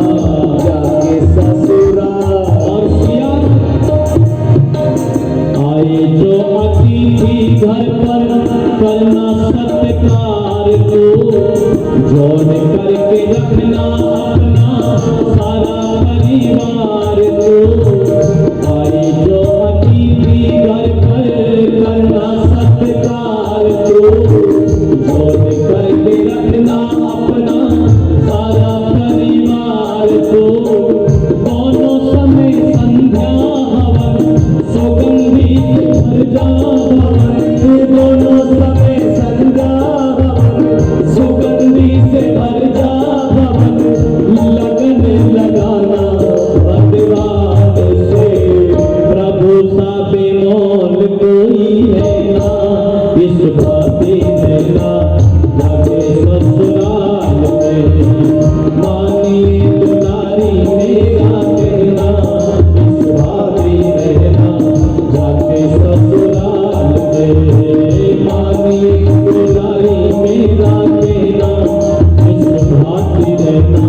जाके ससुराल। और सिया आए जो अतिथि घर पर करना सत्कार को, जोड़ करके रखना अपना सारा परिवार को, आए जो अतिथि घर पर करना सत्कार को, जोड़ करके रखना अपना सारा परिवार को, दोनों समय संध्या हवन सुगंधित भर जा भवन, दोनों समय संध्या हवन सुगंधी से भर जा भवन, लगन लगाना भगवान से, प्रभु सा बेमोल कोई है ना, इस भांति रहना जाके ससुराल में, मानिए दुलारी मेरा कहना, इस भांति रहना जाके ससुराल में, मानिए दुलारी मेरा कहना, इस भांति रहना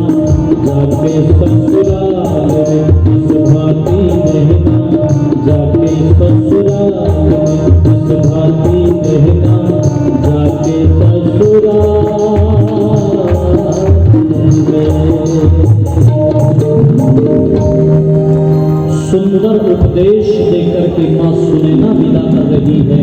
जाके ससुराल में, इस भांति रहना जाके ससुराल में, इस भांति रहना जाके ससुराल में। सुंदर उपदेश देकर के मां सुनैना विदा कर रही है,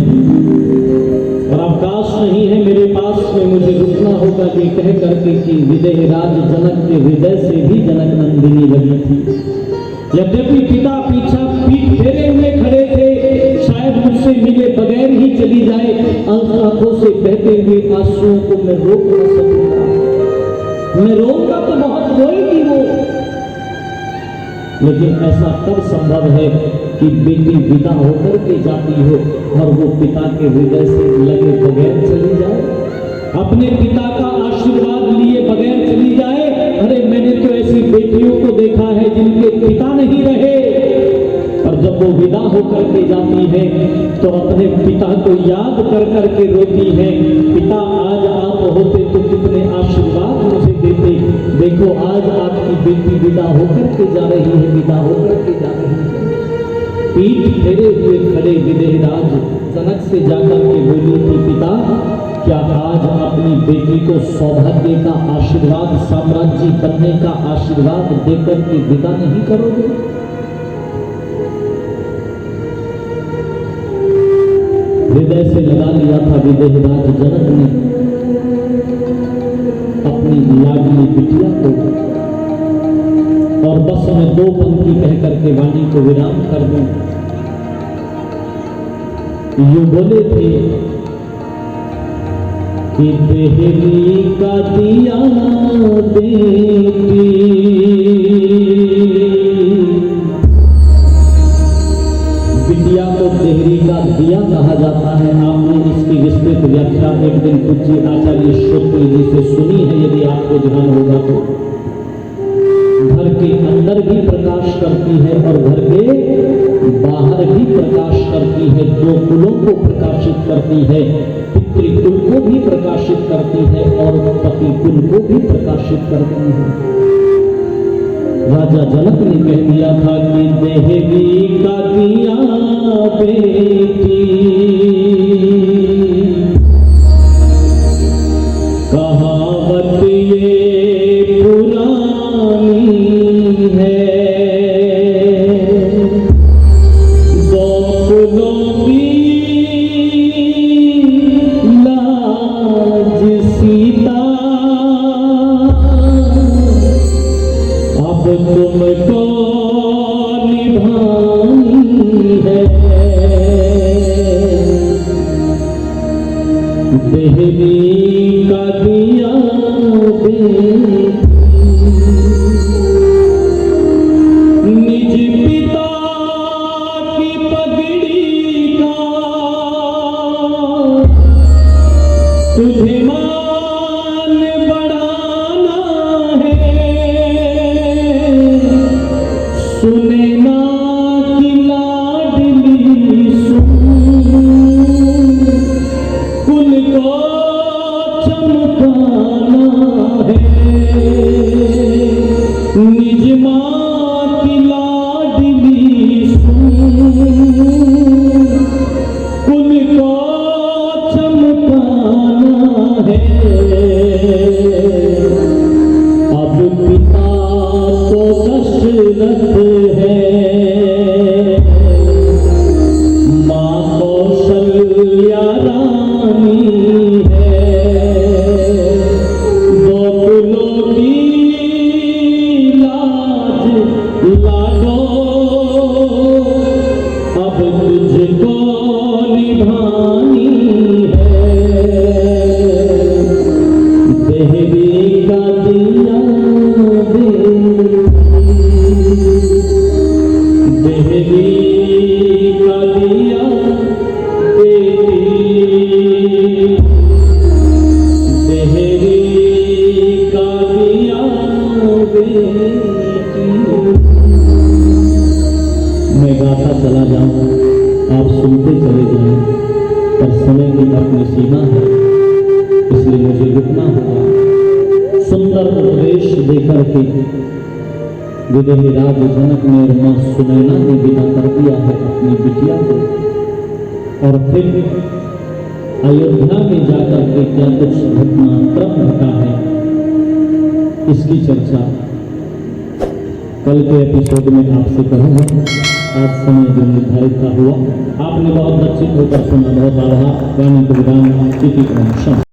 और अवकाश नहीं है मेरे पास में, मुझे रुकना होगा कि कह करके कि विदेहराज जनक के हृदय से भी जनक नंदिनी लगी थी। यद्यपि पिता पीछा पीठ फेरे हुए खड़े थे, शायद मुझसे मिले बगैर ही चली जाए, आंखों से बहते हुए आंसुओं को मैं रोक न सकूंगा, मैं रोकता तो बहुत रोएगी वो, लेकिन ऐसा कब संभव है कि बेटी विदा होकर के जाती हो और वो पिता के हृदय से लगे बगैर चली जाए, अपने पिता का आशीर्वाद लिए बगैर चली जाए। अरे मैंने तो ऐसी बेटियों को देखा है जिनके पिता नहीं रहे, और जब वो विदा होकर के जाती है तो अपने पिता को याद कर कर के रोती है, पिता आज आप होते तो कितने आशीर्वाद मुझे देते, देखो आज आपकी बेटी विदा होकर के जा रही है, विदा होकर के जा रही है। पीठ फेरे हुए खड़े विदेहराज जनक से जाकर के बोली थी, पिता क्या आज अपनी बेटी को सौभाग्य का आशीर्वाद, साम्राज्य बनने का आशीर्वाद देकर के विदा नहीं करोगे? हृदय से लगा लिया था विदेहराज जनक ने अपनी लाडली बिटिया को, और बस मैं दो पंक्ति कह करके वाणी को विराम कर दूं। यूं बोले थे कि देहरी का दिया बेटी, बिटिया को देहरी का दिया कहा जाता है। आपने इसकी विस्तृत व्याख्या एक दिन पूज्य आचार्य श्रोत्री जी से सुनी है, यदि आपको ध्यान होगा तो। घर के अंदर भी प्रकाश करती है और घर के बाहर भी प्रकाश करती है, दो कुलों को प्रकाशित करती है, पितृकुल को भी प्रकाशित करती है और पति कुल को भी प्रकाशित करती है। राजा जनक ने कह दिया था कि देहरी का दिया बेटी, कहावत ये पुरानी है, दो कुलों की लाज सीता, अब तुमको निभानी देहरी का दिया निज पिता की पगड़ी का तुझे मान बढ़ाना है, सुने ना कि लाडली सुन, कुल को चमकाना है, निज माँ की लाडली सुन, कुल को चमकाना है। अब पिता तो दशरथ है, माँ कौशल्या रानी है, दो कुलों की लाज लाडो अब तुझको निभानी है। देहरी का दिया देहरी का दिया देहरी का दिया मैं गाता चला जाऊं, आप सुनते चले जाएं, पर समय की अपनी सीमा है, इसलिए मुझे रुकना होगा। सुंदर उपदेश देकर के विदेही राज जनक ने और मां सुनैना ने विदा कर दिया है अपनी बिटिया को, और फिर अयोध्या में जाकर के क्या कुछ घटनाक्रम घटा है, इसकी चर्चा कल के एपिसोड में आपसे करूंगा। आज समय जो निर्धारित का हुआ, आपने बहुत लक्षित होकर सुना, बहुत आभार। वाणी को विराम,